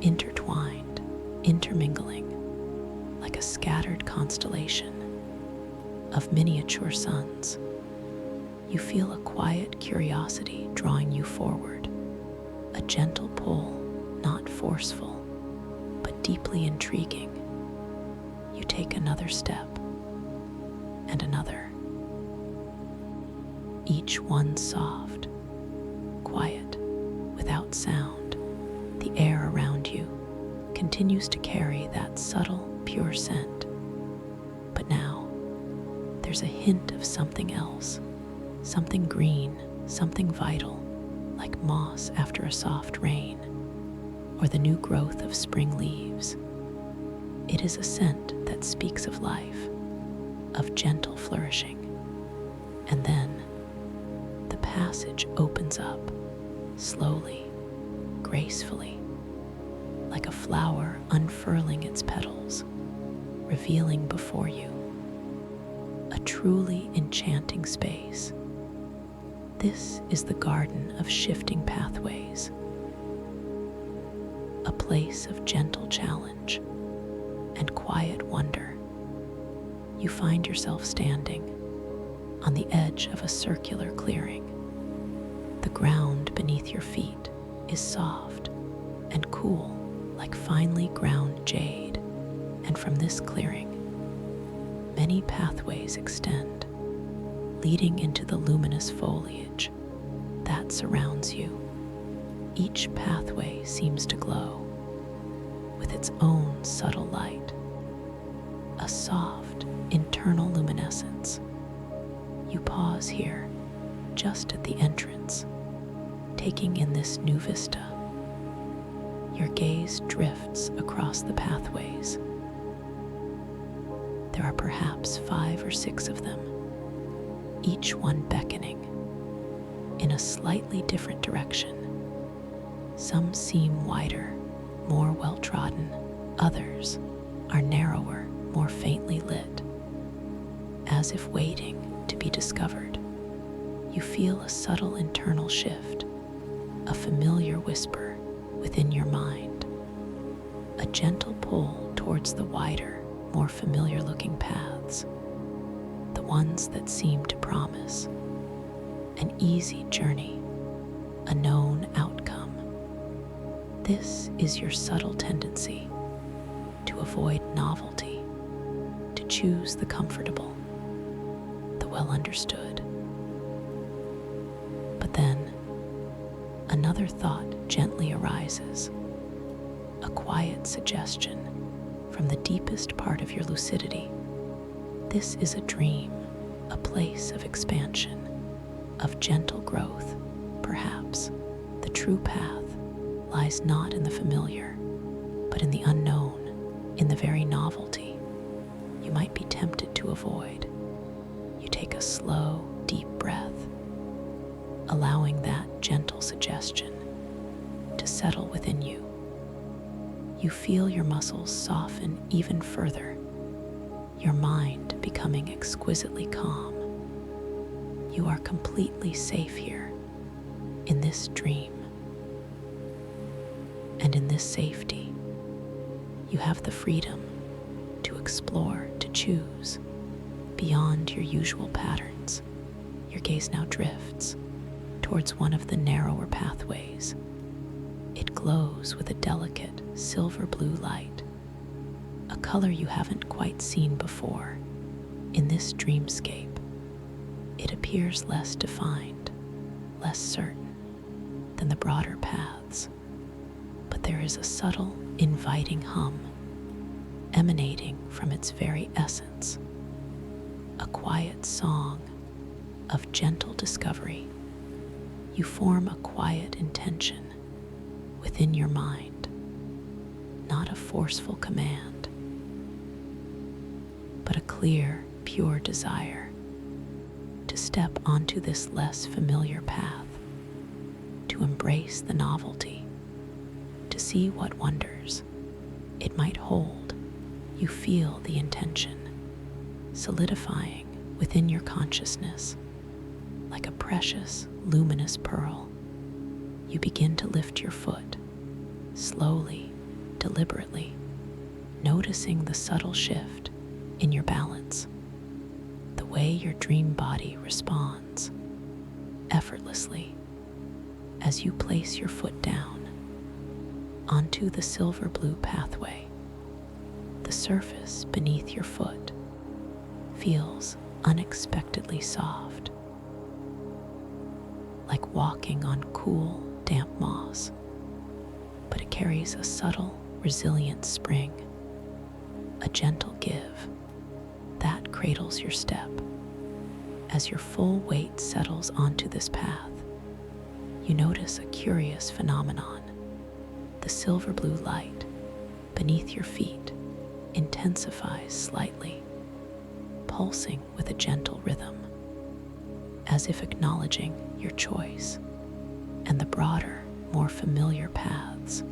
intertwined, intermingling, like a scattered constellation of miniature suns. You feel a quiet curiosity drawing you forward, a gentle pull, not forceful, but deeply intriguing. You take another step, and another, each one soft, quiet, without sound. The air around you continues to carry that subtle, pure scent, but now there's a hint of something else, something green, something vital, like moss after a soft rain, or the new growth of spring leaves. It is a scent that speaks of life, of gentle flourishing. And then the passage opens up, slowly, gracefully, like a flower unfurling its petals, revealing before you a truly enchanting space. This is the garden of shifting pathways, a place of gentle challenge and quiet wonder. You find yourself standing on the edge of a circular clearing. The ground beneath your feet is soft and cool, like finely ground jade, and from this clearing, many pathways extend, leading into the luminous foliage that surrounds you. Each pathway seems to glow with its own subtle light, a soft internal luminescence. You pause here, just at the entrance, taking in this new vista. Your gaze drifts across the pathways. There are perhaps 5 or 6 of them, each one beckoning in a slightly different direction. Some seem wider, more well-trodden. Others are narrower, more faintly lit, as if waiting to be discovered. You feel a subtle internal shift, a familiar whisper within your mind, a gentle pull towards the wider, more familiar-looking paths, the ones that seem to promise an easy journey, a known outcome. This is your subtle tendency to avoid novelty, to choose the comfortable, the well-understood. But then, another thought gently arises, a quiet suggestion from the deepest part of your lucidity. This is a dream, a place of expansion, of gentle growth. Perhaps the true path lies not in the familiar, but in the unknown, in the very novelty you might be tempted to avoid. You take a slow, deep breath, allowing that gentle suggestion to settle within you. You feel your muscles soften even further, your mind becoming exquisitely calm. You are completely safe here, in this dream. And in this safety, you have the freedom to explore, to choose, beyond your usual patterns. Your gaze now drifts towards one of the narrower pathways. It glows with a delicate silver blue light, a color you haven't quite seen before. In this dreamscape, it appears less defined, less certain than the broader paths, but there is a subtle, inviting hum emanating from its very essence, a quiet song of gentle discovery. You form a quiet intention within your mind, not a forceful command, but a clear, pure desire to step onto this less familiar path, to embrace the novelty, to see what wonders it might hold. You feel the intention solidifying within your consciousness like a precious, luminous pearl. You begin to lift your foot, slowly, deliberately, noticing the subtle shift in your balance, the way your dream body responds effortlessly as you place your foot down onto the silver blue pathway. The surface beneath your foot feels unexpectedly soft, like walking on cool, damp moss, but it carries a subtle, resilient spring, a gentle give that cradles your step. As your full weight settles onto this path, you notice a curious phenomenon. The silver blue light beneath your feet intensifies slightly, pulsing with a gentle rhythm, as if acknowledging your choice. And the broader, more familiar paths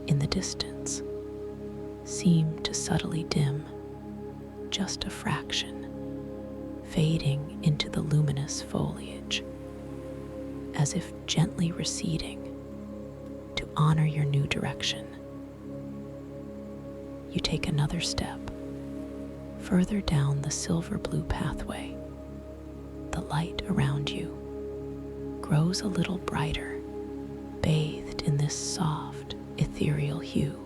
in the distance seem to subtly dim just a fraction, fading into the luminous foliage, as if gently receding to honor your new direction. You take another step, further down the silver blue pathway. The light around you grows a little brighter, bathed in this soft, ethereal hue.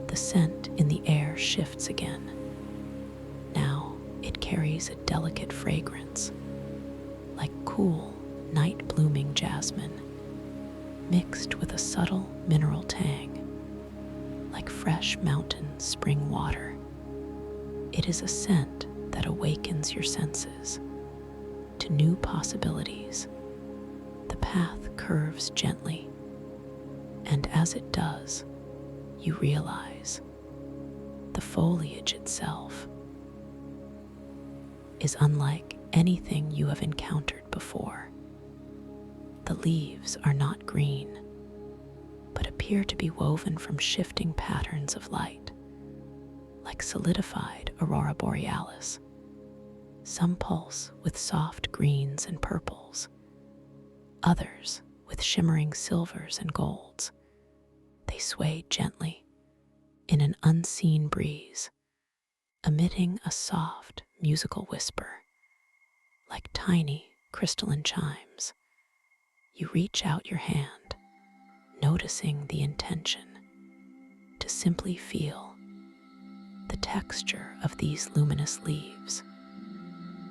The scent in the air shifts again. Now it carries a delicate fragrance, like cool, night-blooming jasmine, mixed with a subtle mineral tang, like fresh fresh mountain spring water. It is a scent that awakens your senses to new possibilities. The path curves gently, and as it does, you realize the foliage itself is unlike anything you have encountered before. The leaves are not green, but appear to be woven from shifting patterns of light, like solidified aurora borealis. Some pulse with soft greens and purples, others with shimmering silvers and golds. They sway gently in an unseen breeze, emitting a soft musical whisper, like tiny crystalline chimes. You reach out your hand, noticing the intention to simply feel the texture of these luminous leaves.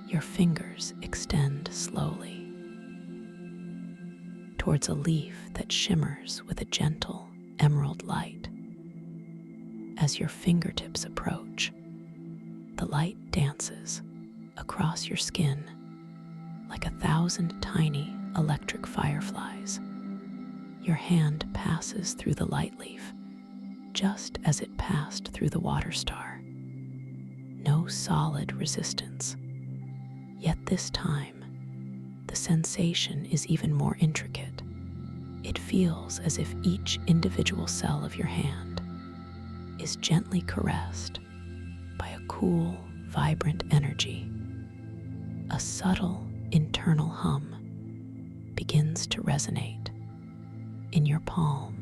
Your fingers extend slowly towards a leaf that shimmers with a gentle emerald light. As your fingertips approach, the light dances across your skin like 1,000 tiny electric fireflies. Your hand passes through the light leaf just as it passed through the water star. No solid resistance. Yet this time, the sensation is even more intricate. It feels as if each individual cell of your hand is gently caressed by a cool, vibrant energy. A subtle internal hum begins to resonate in your palm,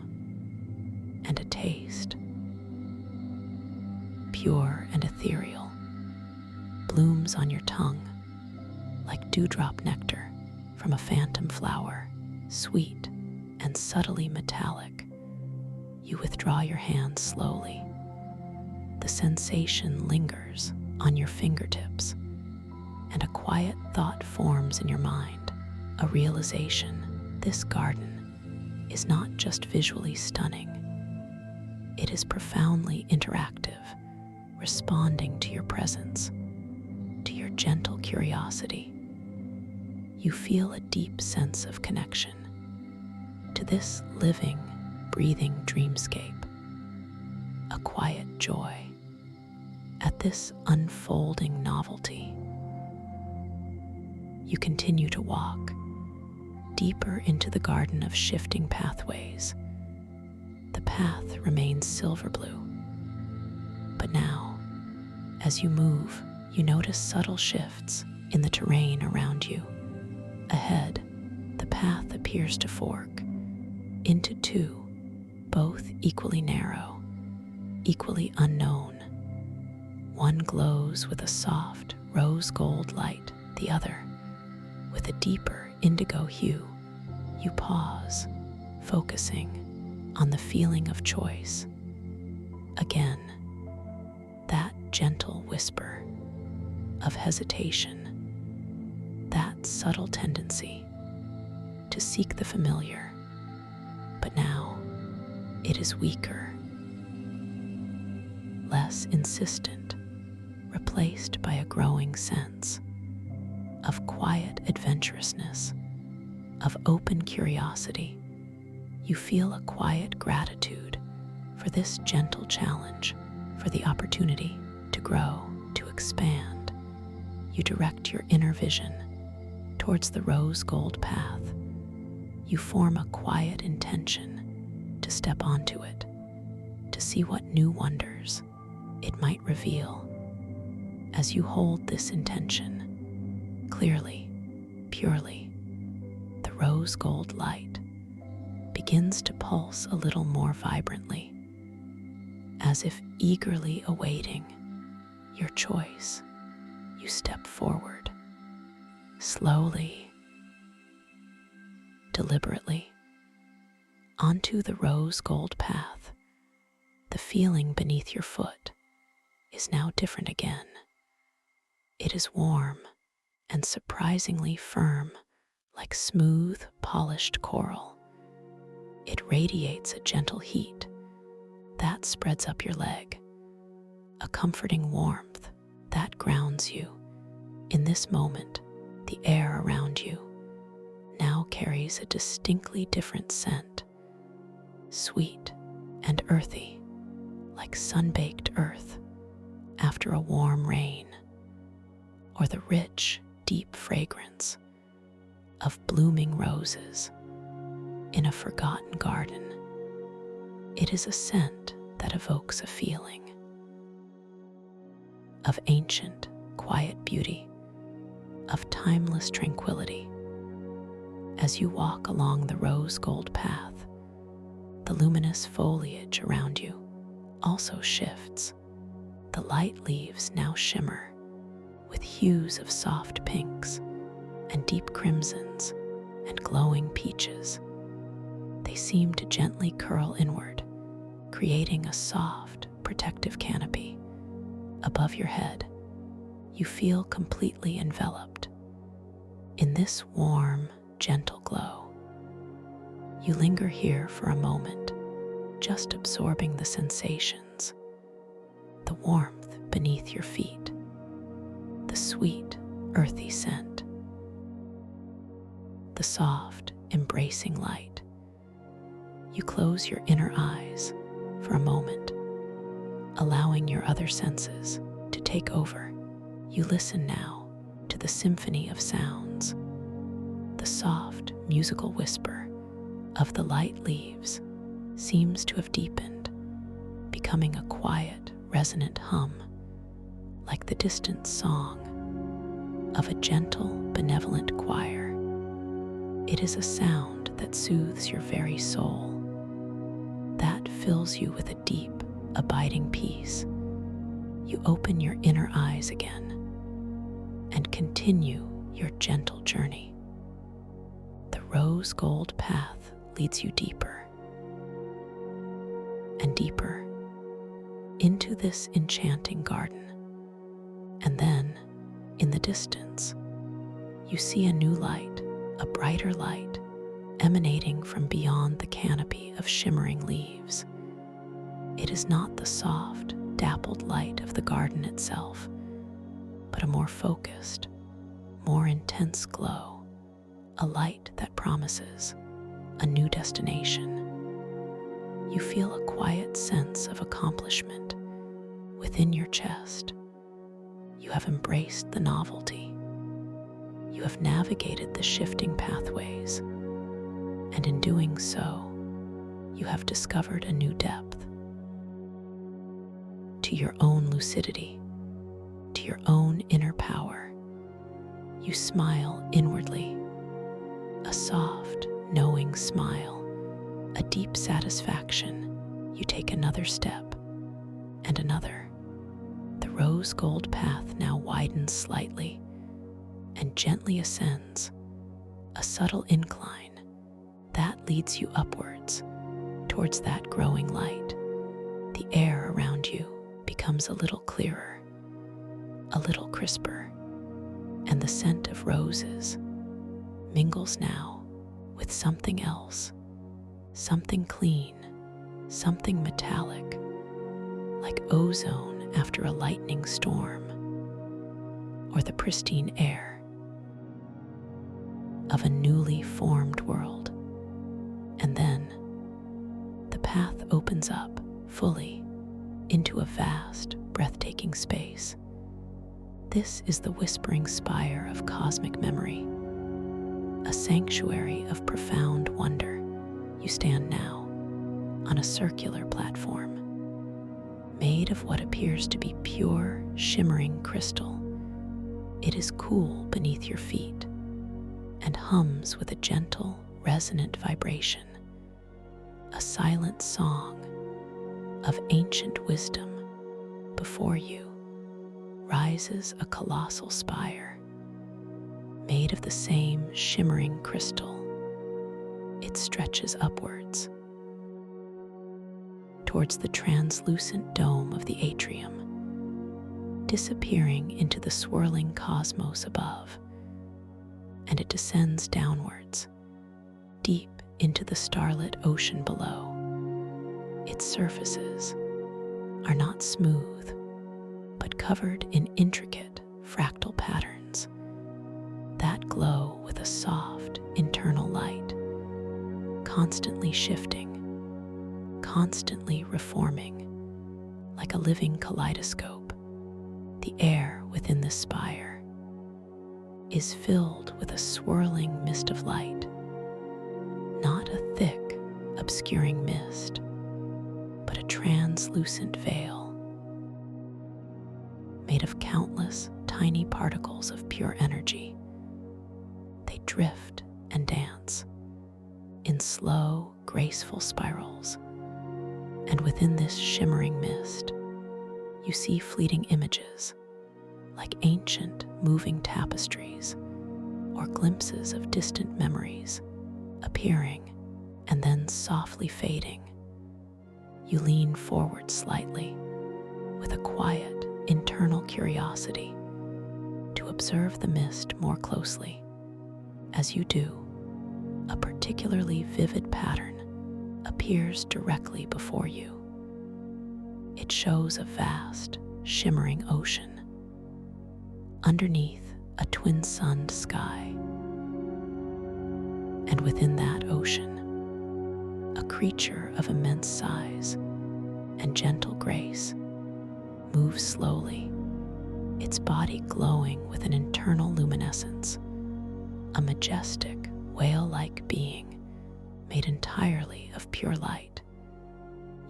and a taste, pure and ethereal, blooms on your tongue like dewdrop nectar from a phantom flower, sweet and subtly metallic. You withdraw your hand slowly. The sensation lingers on your fingertips, and a quiet thought forms in your mind, a realization: this garden is not just visually stunning, it is profoundly interactive, responding to your presence, to your gentle curiosity. You feel a deep sense of connection to this living, breathing dreamscape, a quiet joy at this unfolding novelty. You continue to walk deeper into the garden of shifting pathways. The path remains silver blue, but now, as you move, you notice subtle shifts in the terrain around you. Ahead, the path appears to fork into two, both equally narrow, equally unknown. One glows with a soft rose gold light, the other with a deeper indigo hue. You pause, focusing on the feeling of choice. Again, that gentle whisper of hesitation, that subtle tendency to seek the familiar, but now it is weaker, less insistent, replaced by a growing sense of quiet adventurousness, of open curiosity. You feel a quiet gratitude for this gentle challenge, for the opportunity to grow, to expand. You direct your inner vision towards the rose gold path. You form a quiet intention to step onto it, to see what new wonders it might reveal. As you hold this intention, clearly, purely, the rose gold light begins to pulse a little more vibrantly, as if eagerly awaiting your choice. You step forward, slowly, deliberately, onto the rose gold path. The feeling beneath your foot is now different again. It is warm and surprisingly firm, like smooth, polished coral. It radiates a gentle heat, that spreads up your leg, a comforting warmth that grounds you. In this moment, the air around you now carries a distinctly different scent, sweet and earthy, like sun-baked earth after a warm rain, or the rich, deep fragrance of blooming roses in a forgotten garden. It is a scent that evokes a feeling of ancient, quiet beauty, of timeless tranquility. As you walk along the rose gold path, the luminous foliage around you also shifts. The light leaves now shimmer with hues of soft pinks and deep crimsons and glowing peaches. They seem to gently curl inward, creating a soft, protective canopy. Above your head, you feel completely enveloped in this warm, gentle glow. You linger here for a moment, just absorbing the sensations, the warmth beneath your feet, the sweet, earthy scent, the soft, embracing light. You close your inner eyes for a moment, allowing your other senses to take over. You listen now to the symphony of sounds, the soft, musical whisper of the light leaves seems to have deepened, becoming a quiet, resonant hum, like the distant song of a gentle, benevolent choir. It is a sound that soothes your very soul, that fills you with a deep, abiding peace. You open your inner eyes again and continue your gentle journey. The rose gold path leads you deeper and deeper into this enchanting garden. And then, in the distance, you see a new light, a brighter light, emanating from beyond the canopy of shimmering leaves. It is not the soft, dappled light of the garden itself, but a more focused, more intense glow, a light that promises a new destination. You feel a quiet sense of accomplishment within your chest. You have embraced the novelty. You have navigated the shifting pathways, and in doing so, you have discovered a new depth to your own lucidity, to your own inner power. You smile inwardly, a soft, knowing smile, a deep satisfaction. You take another step and another. The rose gold path now widens slightly and gently ascends, a subtle incline that leads you upwards towards that growing light. The air around you becomes a little clearer, a little crisper, and the scent of roses mingles now with something else, something clean, something metallic, like ozone after a lightning storm, or the pristine air of a newly formed world. And then the path opens up fully into a vast, breathtaking space. This is the whispering spire of cosmic memory, a sanctuary of profound wonder. You stand now on a circular platform made of what appears to be pure, shimmering crystal. It is cool beneath your feet and hums with a gentle, resonant vibration, a silent song of ancient wisdom. Before you rises a colossal spire made of the same shimmering crystal. It stretches upwards towards the translucent dome of the atrium, disappearing into the swirling cosmos above, and it descends downwards, deep into the starlit ocean below. Its surfaces are not smooth, but covered in intricate fractal patterns that glow with a soft internal light, constantly shifting, constantly reforming, like a living kaleidoscope. The air within this spire is filled with a swirling mist of light, not a thick, obscuring mist, but a translucent veil made of countless tiny particles of pure energy. They drift and dance in slow, graceful spirals, and within this shimmering mist, you see fleeting images, like ancient moving tapestries or glimpses of distant memories appearing and then softly fading. You lean forward slightly with a quiet internal curiosity to observe the mist more closely. As you do, a particularly vivid pattern appears directly before you. It shows a vast, shimmering ocean underneath a twin-sunned sky. And within that ocean, a creature of immense size and gentle grace moves slowly, its body glowing with an internal luminescence, a majestic, whale-like being made entirely of pure light.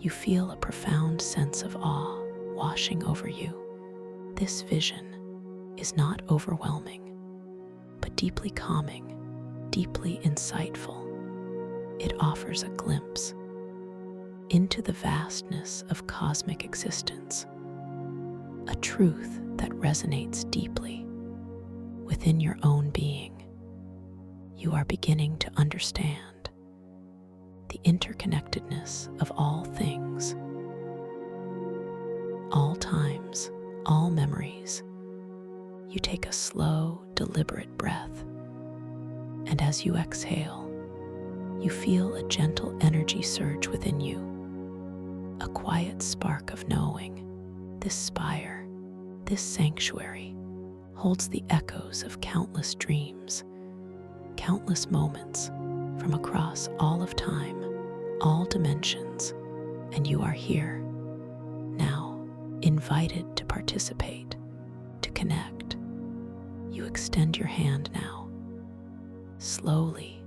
You feel a profound sense of awe washing over you. This vision is not overwhelming, but deeply calming, deeply insightful. It offers a glimpse into the vastness of cosmic existence, a truth that resonates deeply within your own being. You are beginning to understand the interconnectedness of all things, all times, all memories. You take a slow, deliberate breath, and as you exhale, you feel a gentle energy surge within you, a quiet spark of knowing. This spire, this sanctuary, holds the echoes of countless dreams, countless moments from across all of time, all dimensions, and you are here, now, invited to participate, to connect. You extend your hand now, slowly,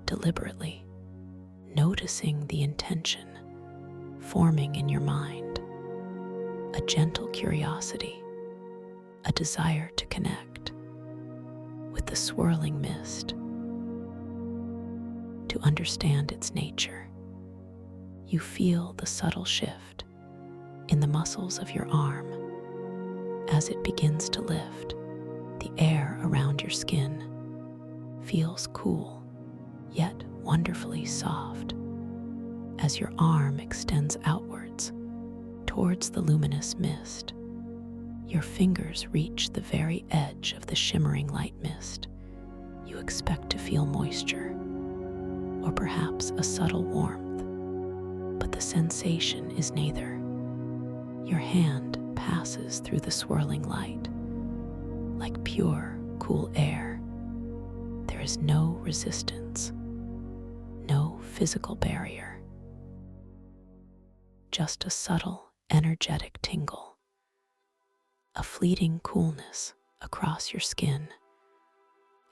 deliberately, noticing the intention forming in your mind, a gentle curiosity, a desire to connect with the swirling mist, to understand its nature. You feel the subtle shift in the muscles of your arm as it begins to lift. The air around your skin feels cool, yet wonderfully soft as your arm extends outwards towards the luminous mist. Your fingers reach the very edge of the shimmering light mist. You expect to feel moisture, or perhaps a subtle warmth, but the sensation is neither. Your hand passes through the swirling light like pure, cool air. There is no resistance, no physical barrier, just a subtle, energetic tingle, a fleeting coolness across your skin,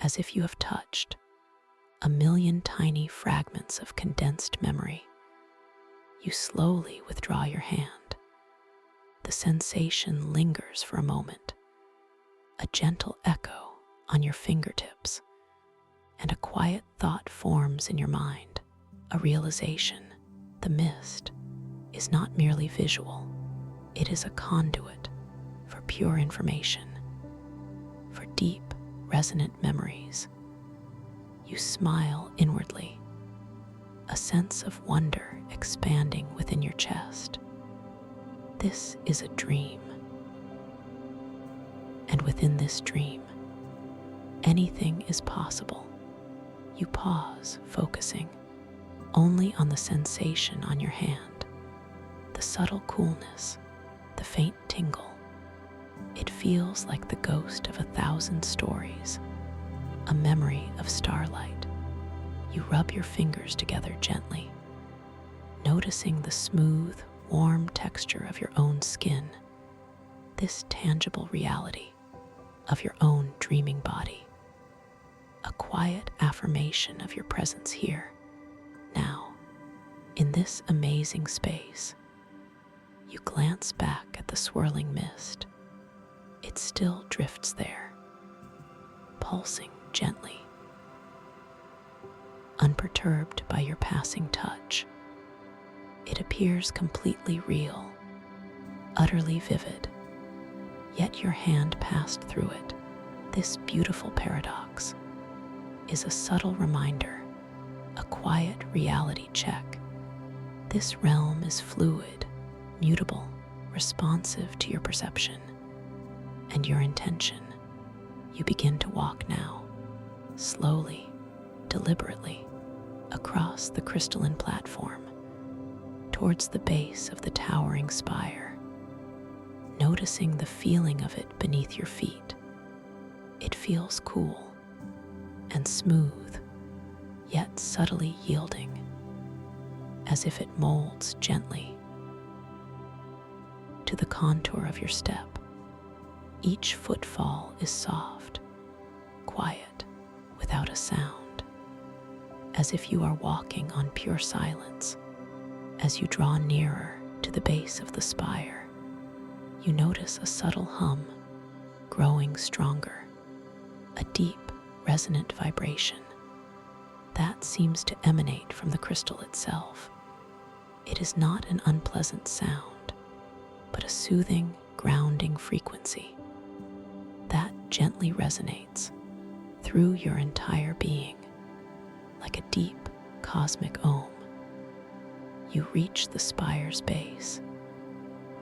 as if you have touched a million tiny fragments of condensed memory. You slowly withdraw your hand. The sensation lingers for a moment, a gentle echo on your fingertips, and a quiet thought forms in your mind, a realization. The mist is not merely visual, it is a conduit for pure information, for deep, resonant memories. You smile inwardly, a sense of wonder expanding within your chest. This is a dream, and within this dream, anything is possible. You pause, focusing only on the sensation on your hand, subtle coolness, the faint tingle. It feels like the ghost of 1,000 stories, a memory of starlight. You rub your fingers together gently, noticing the smooth, warm texture of your own skin, this tangible reality of your own dreaming body, a quiet affirmation of your presence here, now, in this amazing space. You glance back at the swirling mist. It still drifts there, pulsing gently, unperturbed by your passing touch. It appears completely real, utterly vivid, yet your hand passed through it. This beautiful paradox is a subtle reminder, a quiet reality check. This realm is fluid, mutable, responsive to your perception and your intention. You begin to walk now, slowly, deliberately, across the crystalline platform, towards the base of the towering spire, noticing the feeling of it beneath your feet. It feels cool and smooth, yet subtly yielding, as if it molds gently to the contour of your step. Each footfall is soft, quiet, without a sound, as if you are walking on pure silence. As you draw nearer to the base of the spire, you notice a subtle hum growing stronger, a deep, resonant vibration that seems to emanate from the crystal itself. It is not an unpleasant sound, but a soothing, grounding frequency that gently resonates through your entire being, like a deep, cosmic ohm. You reach the spire's base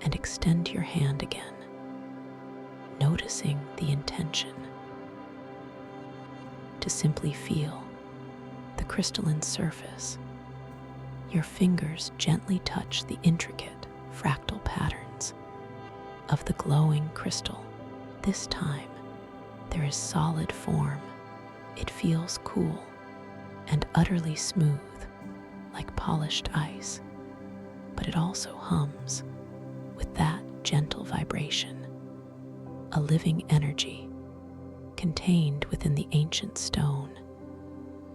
and extend your hand again, noticing the intention to simply feel the crystalline surface. Your fingers gently touch the intricate fractal patterns of the glowing crystal. This time, there is solid form. It feels cool and utterly smooth, like polished ice, but it also hums with that gentle vibration, a living energy contained within the ancient stone.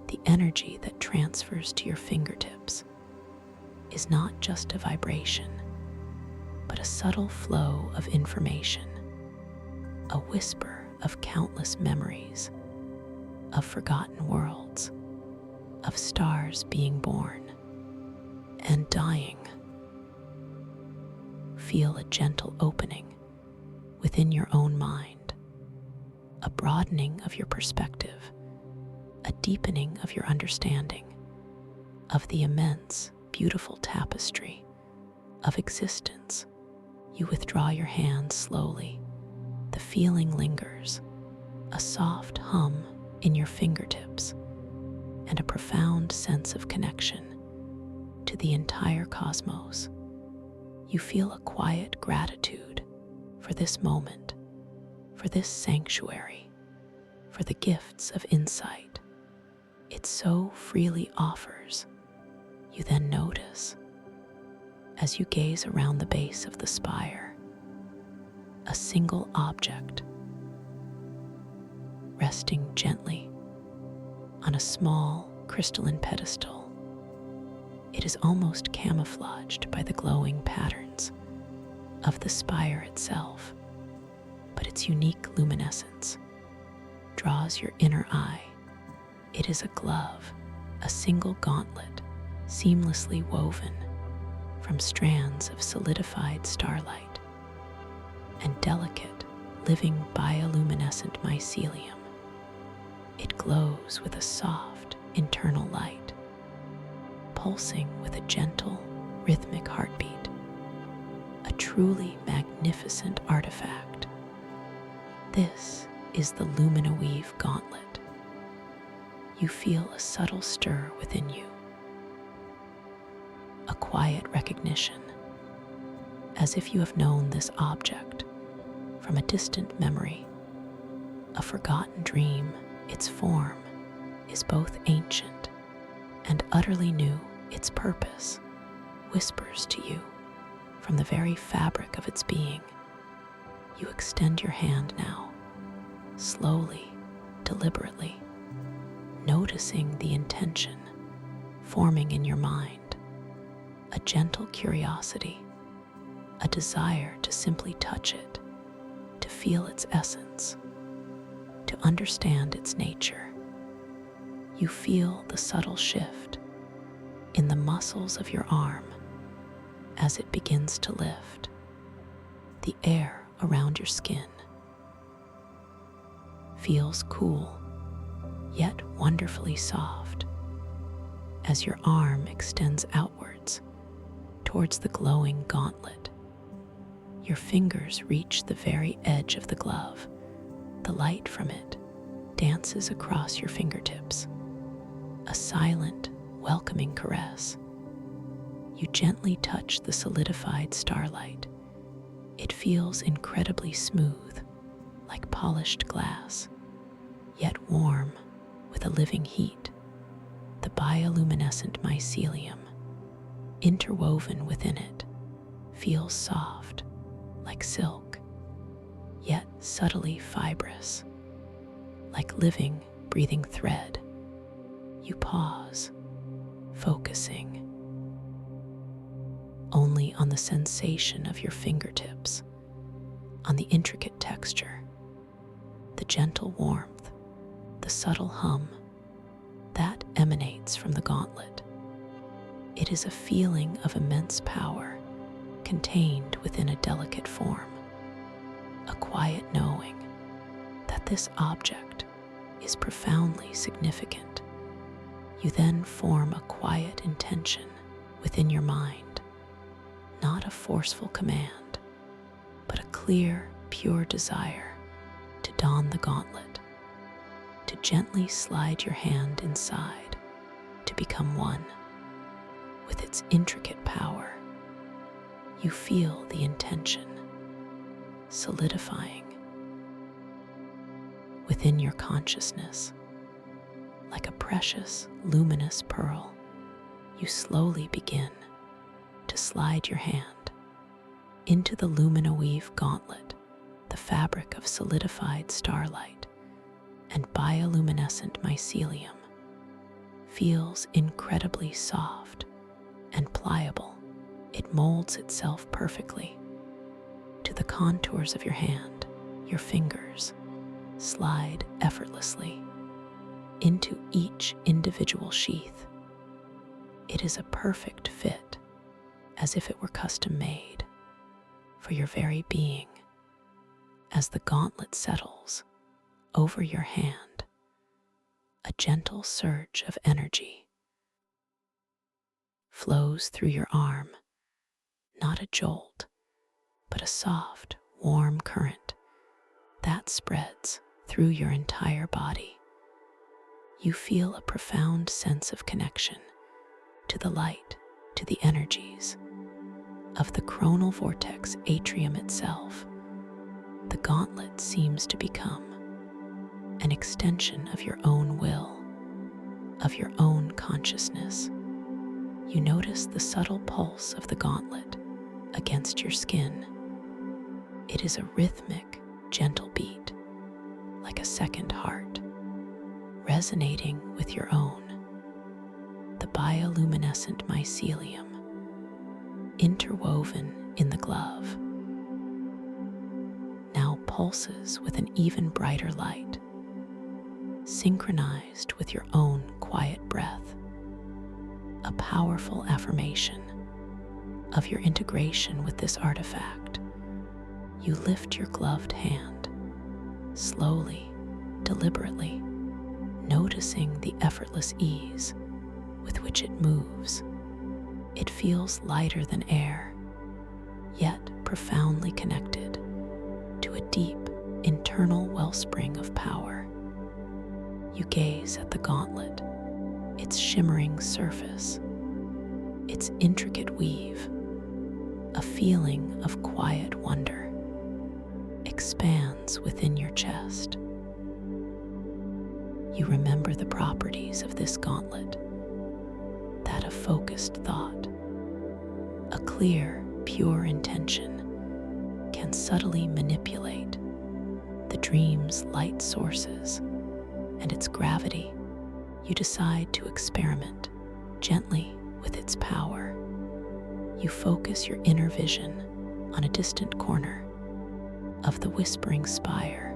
The energy that transfers to your fingertips is not just a vibration, but a subtle flow of information, a whisper of countless memories, of forgotten worlds, of stars being born and dying. Feel a gentle opening within your own mind, a broadening of your perspective, a deepening of your understanding of the immense, beautiful tapestry of existence. You withdraw your hand slowly. The feeling lingers, a soft hum in your fingertips, and a profound sense of connection to the entire cosmos. You feel a quiet gratitude for this moment, for this sanctuary, for the gifts of insight it so freely offers. You then notice, as you gaze around the base of the spire, a single object resting gently on a small crystalline pedestal. It is almost camouflaged by the glowing patterns of the spire itself, but its unique luminescence draws your inner eye. It is a glove, a single gauntlet, seamlessly woven from strands of solidified starlight and delicate, living bioluminescent mycelium. It glows with a soft, internal light, pulsing with a gentle, rhythmic heartbeat, a truly magnificent artifact. This is the Luminoweave Gauntlet. You feel a subtle stir within you, a quiet recognition as if you have known this object from a distant memory, a forgotten dream. Its form is both ancient and utterly new. Its purpose whispers to you from the very fabric of its being. You extend your hand now, slowly, deliberately, noticing the intention forming in your mind, a gentle curiosity, a desire to simply touch it, to feel its essence, to understand its nature. You feel the subtle shift in the muscles of your arm as it begins to lift, the air around your skin feels cool, yet wonderfully soft, as your arm extends outwards towards the glowing gauntlet. Your fingers reach the very edge of the glove. The light from it dances across your fingertips, a silent, welcoming caress. You gently touch the solidified starlight. It feels incredibly smooth, like polished glass, yet warm with a living heat. The bioluminescent mycelium, interwoven within it, feels soft, like silk, yet subtly fibrous, like living, breathing thread. You pause, focusing only on the sensation of your fingertips, on the intricate texture, the gentle warmth, the subtle hum that emanates from the gauntlet. It is a feeling of immense power contained within a delicate form, a quiet knowing that this object is profoundly significant. You then form a quiet intention within your mind, not a forceful command, but a clear, pure desire to don the gauntlet, to gently slide your hand inside, to become one with its intricate power. You feel the intention solidifying within your consciousness. Like a precious, luminous pearl, you slowly begin to slide your hand into the luminoweave gauntlet, the fabric of solidified starlight and bioluminescent mycelium feels incredibly soft and pliable. It molds itself perfectly to the contours of your hand. Your fingers slide effortlessly into each individual sheath. It is a perfect fit, as if it were custom made for your very being. As the gauntlet settles over your hand, a gentle surge of energy flows through your arm, not a jolt, but a soft, warm current that spreads through your entire body. You feel a profound sense of connection to the light, to the energies of the chronal vortex atrium itself. The gauntlet seems to become an extension of your own will, of your own consciousness. You notice the subtle pulse of the gauntlet against your skin. It is a rhythmic, gentle beat, like a second heart, resonating with your own. The bioluminescent mycelium, interwoven in the glove, now pulses with an even brighter light, synchronized with your own quiet breath, a powerful affirmation of your integration with this artifact. You lift your gloved hand, slowly, deliberately, noticing the effortless ease with which it moves. It feels lighter than air, yet profoundly connected to a deep internal wellspring of power. You gaze at the gauntlet, its shimmering surface, its intricate weave, a feeling of quiet wonder expands within your chest. You remember the properties of this gauntlet, that of focused thought. A clear, pure intention can subtly manipulate the dream's light sources and its gravity. You decide to experiment gently with its power. You focus your inner vision on a distant corner of the whispering spire,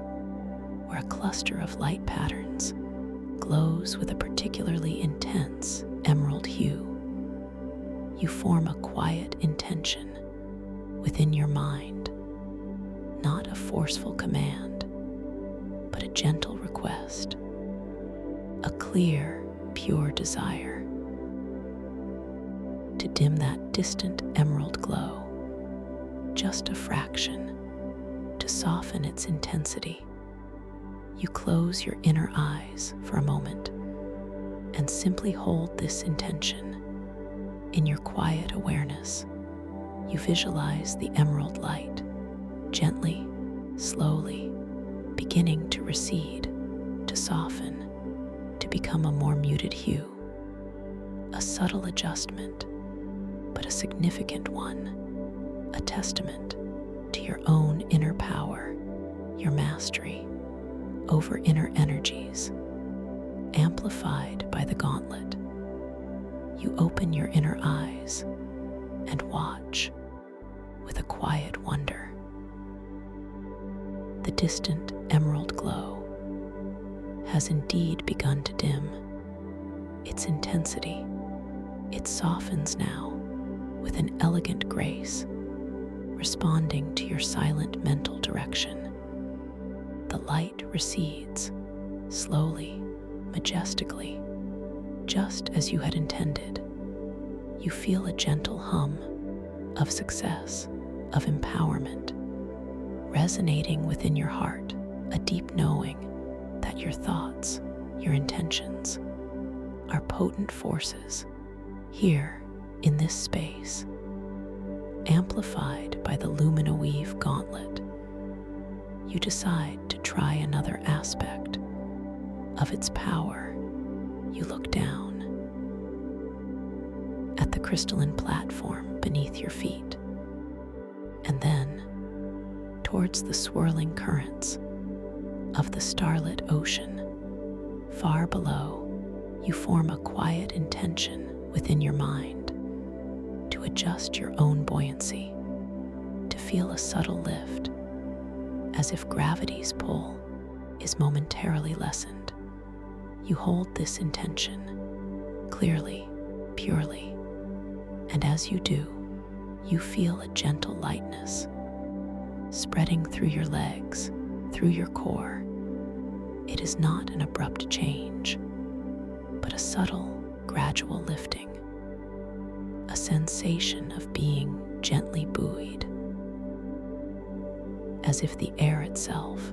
where a cluster of light patterns glows with a particularly intense emerald hue. You form a quiet intention within your mind, not a forceful command, but a gentle request, a clear, pure desire to dim that distant emerald glow just a fraction, to soften its intensity. You close your inner eyes for a moment and simply hold this intention in your quiet awareness. You visualize the emerald light gently, slowly, beginning to recede, to soften, to become a more muted hue. A subtle adjustment, but a significant one, a testament to your own inner power, your mastery over inner energies, amplified by the gauntlet. You open your inner eyes and watch with a quiet wonder. The distant emerald glow has indeed begun to dim. Its intensity, it softens now with an elegant grace, responding to your silent mental direction. The light recedes, slowly, majestically, just as you had intended. You feel a gentle hum of success, of empowerment, resonating within your heart, a deep knowing that your thoughts, your intentions, are potent forces here in this space, amplified by the Luminoweave gauntlet. You decide to try another aspect of its power. You look down at the crystalline platform beneath your feet, and then towards the swirling currents of the starlit ocean. Far below, you form a quiet intention within your mind to adjust your own buoyancy, to feel a subtle lift, as if gravity's pull is momentarily lessened. You hold this intention clearly, purely, and as you do, you feel a gentle lightness spreading through your legs, through your core. It is not an abrupt change, but a subtle, gradual lifting, a sensation of being gently buoyed, as if the air itself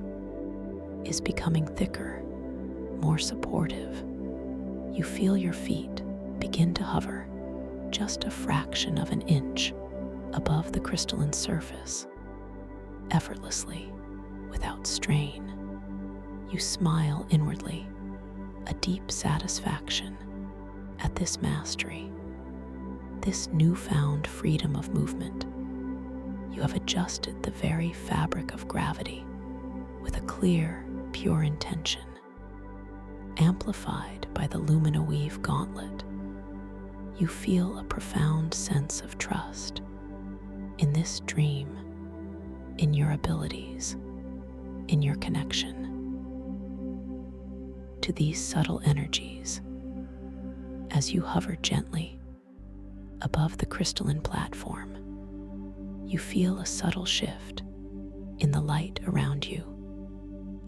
is becoming thicker, more supportive. You feel your feet begin to hover just a fraction of an inch above the crystalline surface, effortlessly, without strain. You smile inwardly, a deep satisfaction at this mastery, this newfound freedom of movement. You have adjusted the very fabric of gravity with a clear, pure intention, amplified by the Luminoweave gauntlet. You feel a profound sense of trust in this dream, in your abilities, in your connection to these subtle energies. As you hover gently above the crystalline platform, you feel a subtle shift in the light around you,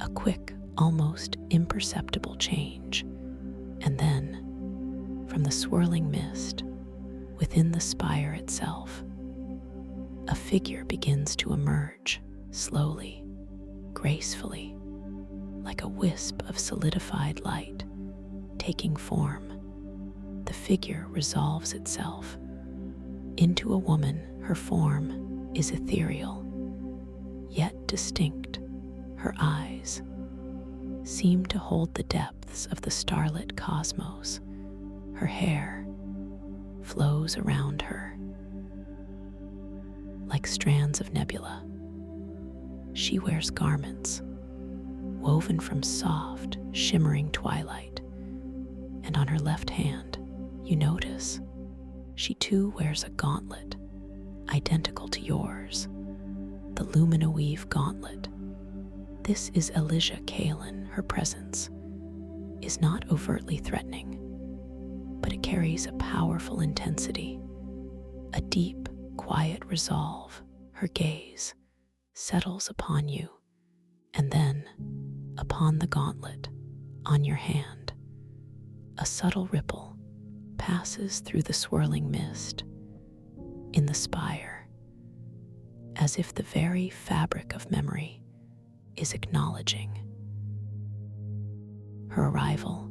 a quick, almost imperceptible change, and then, from the swirling mist within the spire itself, a figure begins to emerge, slowly, gracefully, like a wisp of solidified light taking form. The figure resolves itself into a woman, her form is ethereal, yet distinct. Her eyes seem to hold the depths of the starlit cosmos. Her hair flows around her like strands of nebula. She wears garments woven from soft, shimmering twilight, and on her left hand, you notice she too wears a gauntlet identical to yours, the Lumina Weave gauntlet. This is Elijah Kalen. Her presence is not overtly threatening, but it carries a powerful intensity, a deep, quiet resolve. Her gaze settles upon you, and then upon the gauntlet on your hand. A subtle ripple passes through the swirling mist in the spire, as if the very fabric of memory is acknowledging her arrival.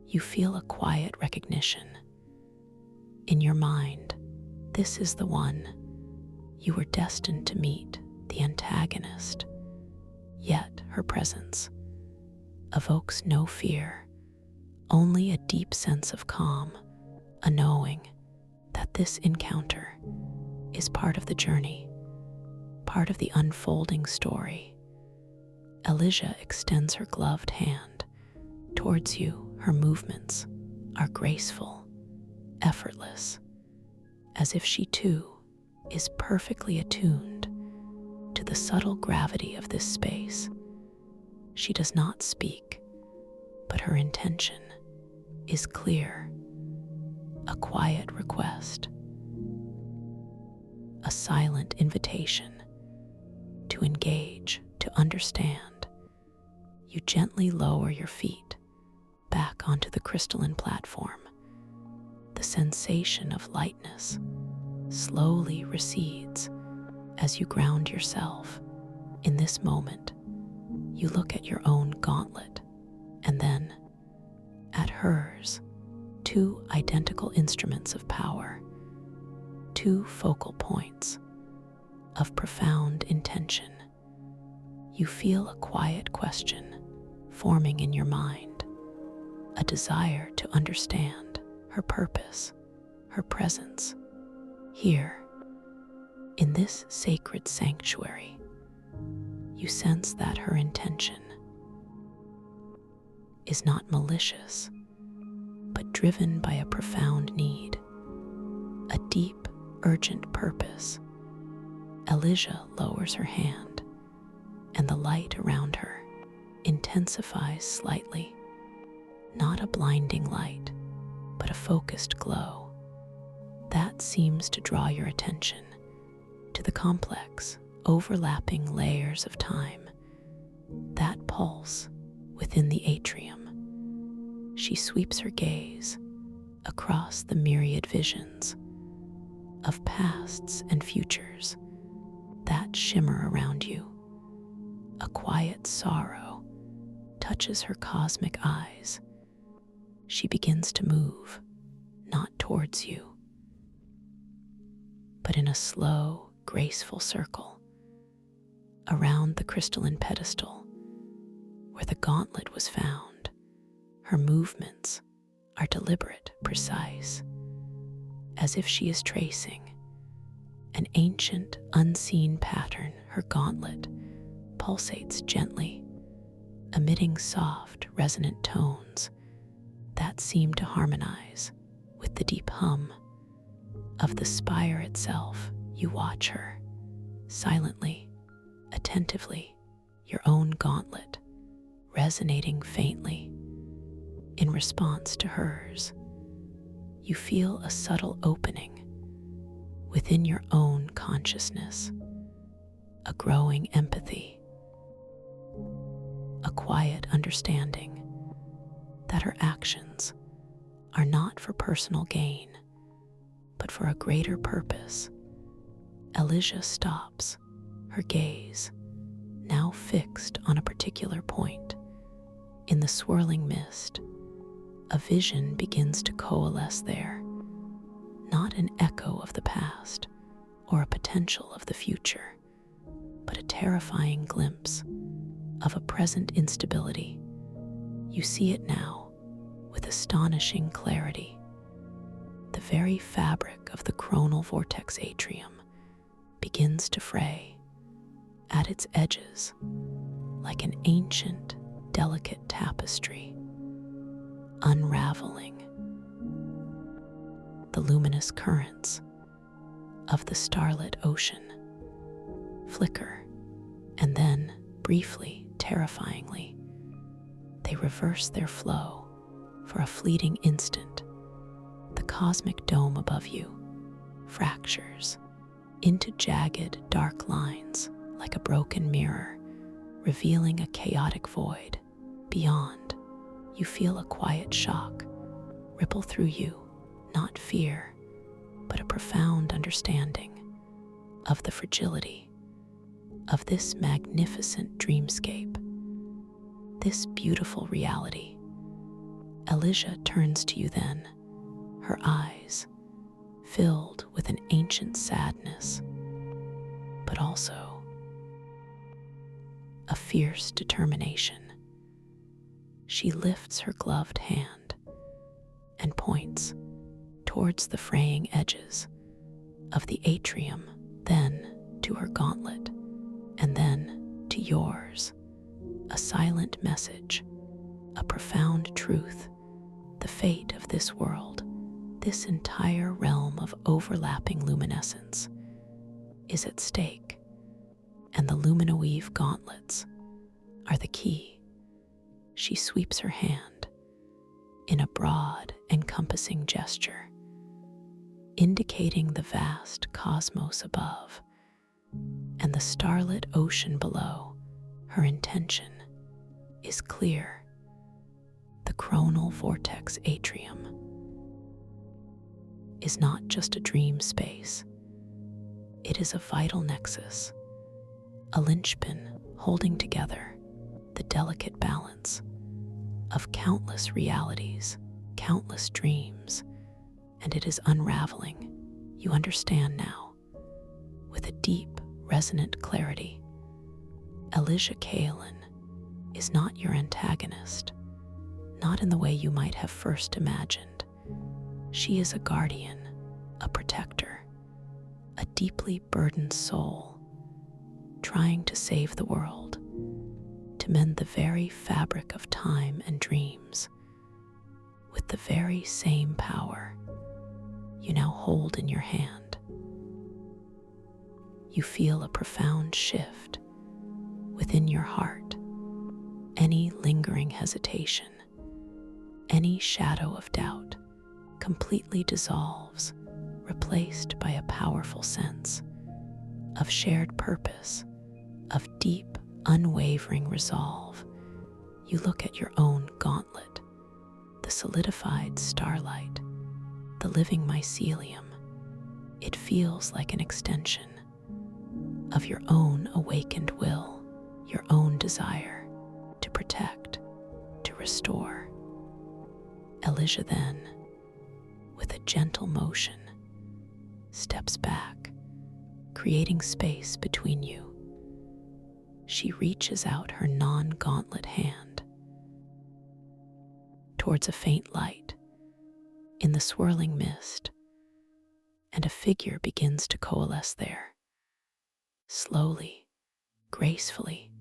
You feel a quiet recognition. In your mind, this is the one you were destined to meet, the antagonist. Yet her presence evokes no fear, only a deep sense of calm, a knowing that this encounter is part of the journey, part of the unfolding story. Elijah extends her gloved hand towards you. Her movements are graceful, effortless, as if she too is perfectly attuned to the subtle gravity of this space. She does not speak, but her intention is clear. A quiet request, a silent invitation to engage, to understand. You gently lower your feet back onto the crystalline platform. The sensation of lightness slowly recedes as you ground yourself. In this moment, you look at your own gauntlet and then at hers, two identical instruments of power, two focal points of profound intention. You feel a quiet question forming in your mind, a desire to understand her purpose, her presence here in this sacred sanctuary. You sense that her intention is not malicious, but driven by a profound need, a deep, urgent purpose. Elijah lowers her hand, and the light around her intensifies slightly. Not a blinding light, but a focused glow that seems to draw your attention to the complex, overlapping layers of time that pulse within the atrium. She sweeps her gaze across the myriad visions of pasts and futures that shimmer around you. A quiet sorrow touches her cosmic eyes. She begins to move, not towards you, but in a slow, graceful circle around the crystalline pedestal where the gauntlet was found. Her movements are deliberate, precise, as if she is tracing an ancient, unseen pattern. Her gauntlet pulsates gently, emitting soft, resonant tones that seem to harmonize with the deep hum of the spire itself. You watch her, silently, attentively, your own gauntlet resonating faintly in response to hers. You feel a subtle opening within your own consciousness, a growing empathy, a quiet understanding that her actions are not for personal gain, but for a greater purpose. Elijah stops, her gaze now fixed on a particular point. In the swirling mist, a vision begins to coalesce there, not an echo of the past or a potential of the future, but a terrifying glimpse of a present instability. You see it now with astonishing clarity. The very fabric of the coronal vortex atrium begins to fray at its edges like an ancient, delicate tapestry, unraveling. The luminous currents of the starlit ocean flicker, and then, briefly, terrifyingly, they reverse their flow for a fleeting instant. The cosmic dome above you fractures into jagged, dark lines like a broken mirror, revealing a chaotic void. Beyond, you feel a quiet shock ripple through you, not fear, but a profound understanding of the fragility of this magnificent dreamscape, this beautiful reality. Elijah turns to you then, her eyes filled with an ancient sadness, but also a fierce determination. She lifts her gloved hand and points towards the fraying edges of the atrium, then to her gauntlet, and then to yours. A silent message, a profound truth. The fate of this world, this entire realm of overlapping luminescence, is at stake, and the luminoweave gauntlets are the key. She sweeps her hand in a broad, encompassing gesture, indicating the vast cosmos above and the starlit ocean below. Her intention is clear. The coronal vortex atrium is not just a dream space. It is a vital nexus, a linchpin holding together the delicate balance of countless realities, countless dreams, and it is unraveling. You understand now, with a deep, resonant clarity. Elijah Kaelin is not your antagonist, not in the way you might have first imagined. She is a guardian, a protector, a deeply burdened soul, trying to save the world, to mend the very fabric of time and dreams. With the very same power you now hold in your hand, you feel a profound shift within your heart. Any lingering hesitation, any shadow of doubt completely dissolves, replaced by a powerful sense of shared purpose, of deep, unwavering resolve. You look at your own gauntlet, the solidified starlight, the living mycelium. It feels like an extension of your own awakened will, your own desire to protect, to restore. Elijah then, with a gentle motion, steps back, creating space between you. She reaches out her non-gauntlet hand towards a faint light in the swirling mist, and a figure begins to coalesce there. Slowly, gracefully,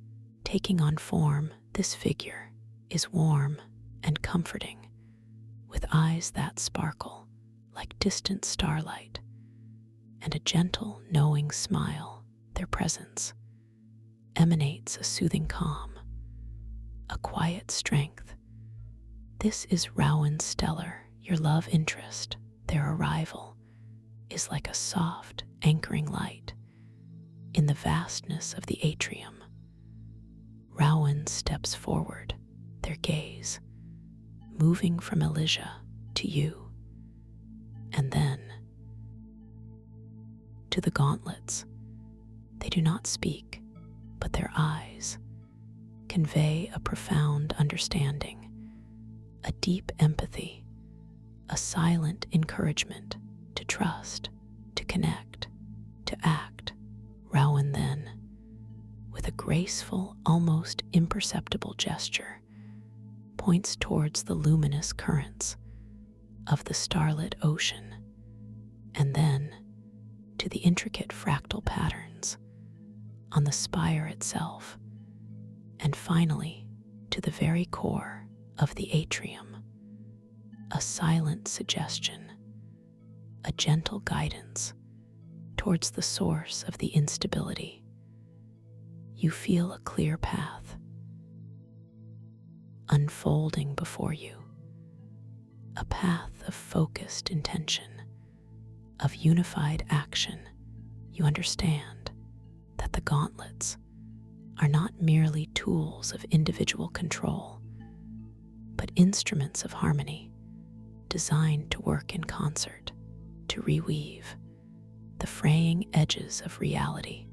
taking on form, this figure is warm and comforting, with eyes that sparkle like distant starlight, and a gentle, knowing smile. Their presence emanates a soothing calm, a quiet strength. This is Rowan Stellar, your love interest. Their arrival is like a soft, anchoring light in the vastness of the atrium. Rowan steps forward, their gaze moving from Elijah to you, and then to the gauntlets. They do not speak, but their eyes convey a profound understanding, a deep empathy, a silent encouragement to trust, to connect, to to act, Rowan then, with a graceful, almost imperceptible gesture, points towards the luminous currents of the starlit ocean, and then to the intricate fractal patterns on the spire itself, and finally to the very core of the atrium, a silent suggestion, a gentle guidance towards the source of the instability. You feel a clear path unfolding before you, a path of focused intention, of unified action. You understand that the gauntlets are not merely tools of individual control, but instruments of harmony designed to work in concert, to reweave the fraying edges of reality,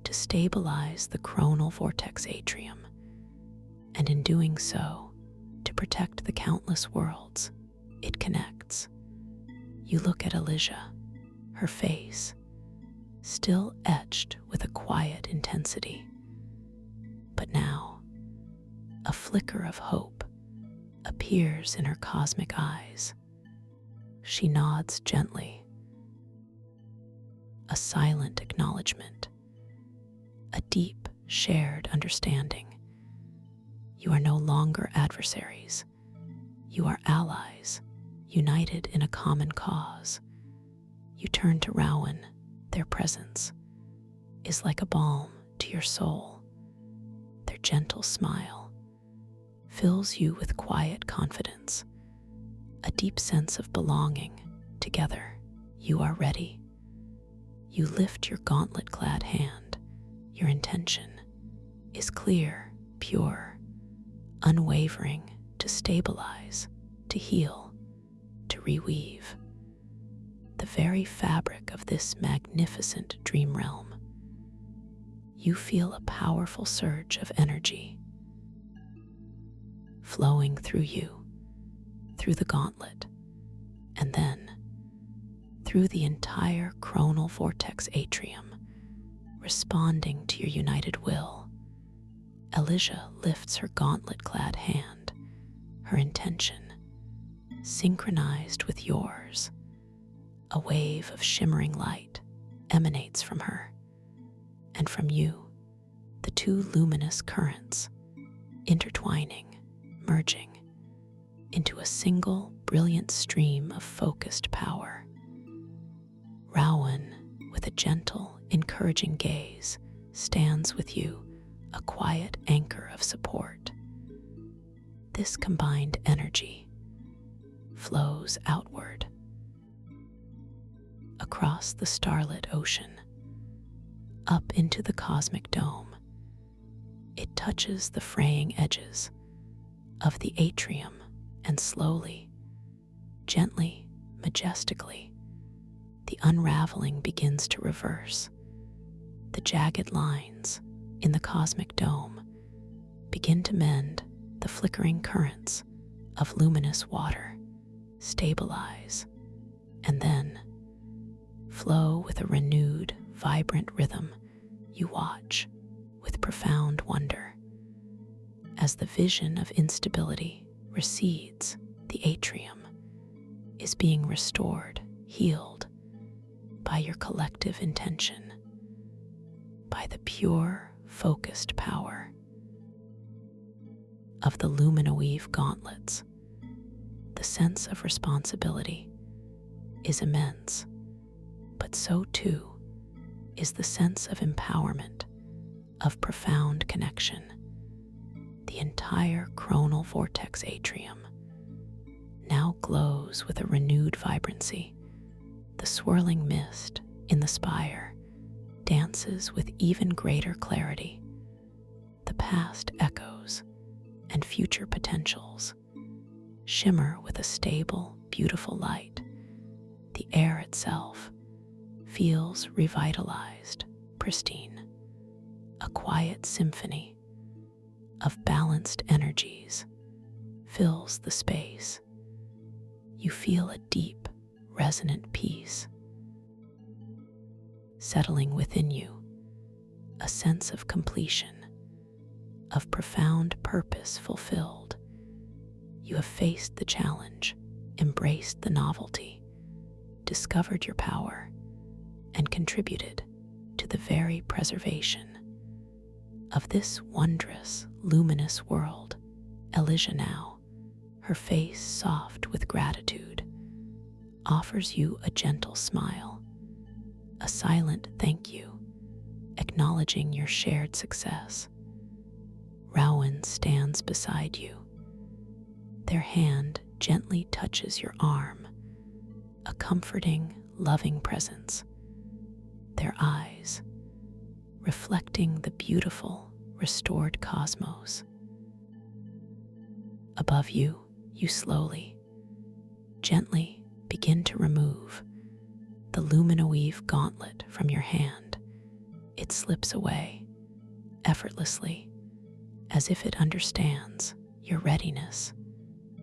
to stabilize the chronal vortex atrium, and in doing so, to protect the countless worlds it connects. You look at Elysia, her face still etched with a quiet intensity. But now, a flicker of hope appears in her cosmic eyes. She nods gently, a silent acknowledgement, a deep, shared understanding. You are no longer adversaries. You are allies, united in a common cause. You turn to Rowan. Their presence is like a balm to your soul. Their gentle smile fills you with quiet confidence, a deep sense of belonging. Together, you are ready. You lift your gauntlet-clad hand. Your intention is clear, pure, unwavering, to stabilize, to heal, to reweave the very fabric of this magnificent dream realm. You feel a powerful surge of energy flowing through you, through the gauntlet, and then through the entire chronal vortex atrium, responding to your united will. Elysia lifts her gauntlet-clad hand, her intention synchronized with yours. A wave of shimmering light emanates from her, and from you, the two luminous currents intertwining, merging into a single brilliant stream of focused power. Rowan, with a gentle, encouraging gaze, stands with you, a quiet anchor of support. This combined energy flows outward, across the starlit ocean, up into the cosmic dome. It touches the fraying edges of the atrium, and slowly, gently, majestically, the unraveling begins to reverse. The jagged lines in the cosmic dome begin to mend, the flickering currents of luminous water stabilize, and then flow with a renewed, vibrant rhythm. You watch with profound wonder as the vision of instability recedes. The atrium is being restored, healed by your collective intention, by the pure, focused power of the Luminoweave gauntlets. The sense of responsibility is immense, but so too is the sense of empowerment, of profound connection. The entire chronal vortex atrium now glows with a renewed vibrancy. The swirling mist in the spire dances with even greater clarity. The past echoes and future potentials shimmer with a stable, beautiful light. The air itself feels revitalized, pristine, a quiet symphony of balanced energies fills the space. You feel a deep, resonant peace settling within you, a sense of completion, of profound purpose fulfilled. You have faced the challenge, embraced the novelty, discovered your power, and contributed to the very preservation of this wondrous, luminous world. Elijah now, her face soft with gratitude, offers you a gentle smile, a silent thank you, acknowledging your shared success. Rowan stands beside you. Their hand gently touches your arm, a comforting, loving presence. Their eyes, reflecting the beautiful, restored cosmos. Above you, you slowly, gently begin to remove the Luminoweave gauntlet from your hand. It slips away, effortlessly, as if it understands your readiness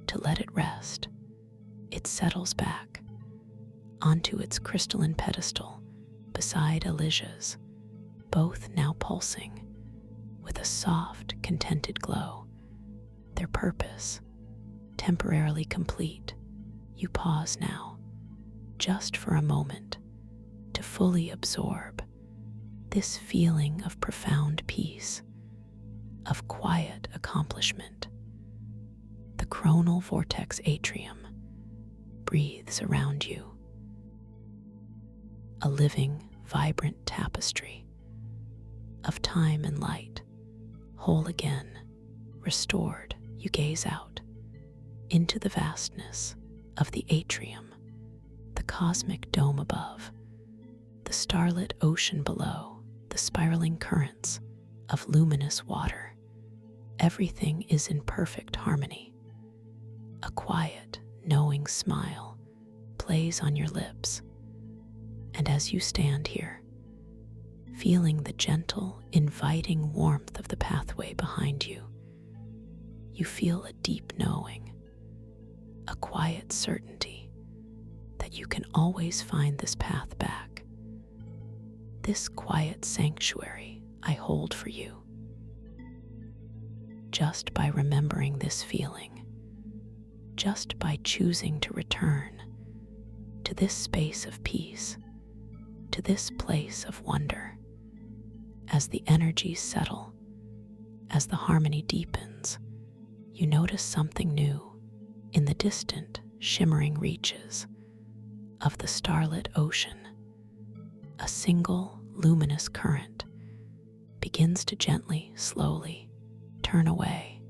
to let it rest. It settles back onto its crystalline pedestal beside Elijah's, both now pulsing with a soft, contented glow. Their purpose temporarily complete, you pause now, just for a moment, to fully absorb this feeling of profound peace, of quiet accomplishment. The coronal vortex atrium breathes around you, a living, vibrant tapestry of time and light. Whole again, restored, you gaze out into the vastness of the atrium, the cosmic dome above, the starlit ocean below, the spiraling currents of luminous water. Everything is in perfect harmony. A quiet, knowing smile plays on your lips, and as you stand here, feeling the gentle, inviting warmth of the pathway behind you, you feel a deep knowing, a quiet certainty that you can always find this path back. This quiet sanctuary I hold for you. Just by remembering this feeling, just by choosing to return to this space of peace, to this place of wonder, as the energies settle, as the harmony deepens, you notice something new in the distant, shimmering reaches of the starlit ocean. A single, luminous current begins to gently, slowly turn away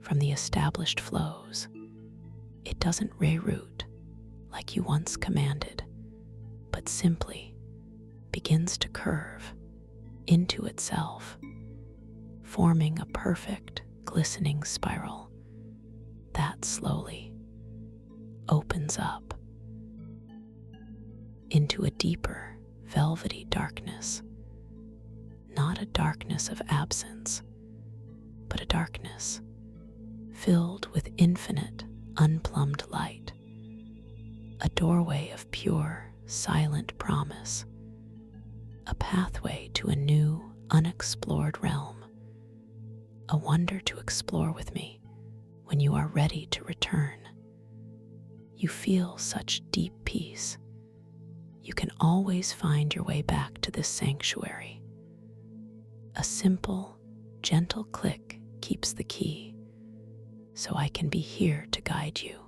from the established flows. It doesn't reroute like you once commanded, but simply begins to curve into itself, forming a perfect, glistening spiral that slowly opens up into a deeper, velvety darkness. Not a darkness of absence, but a darkness filled with infinite, unplumbed light. A doorway of pure, silent promise. A pathway to a new, unexplored realm. A wonder to explore with me when you are ready to return. You feel such deep peace. You can always find your way back to this sanctuary. A simple, gentle click keeps the key, so I can be here to guide you.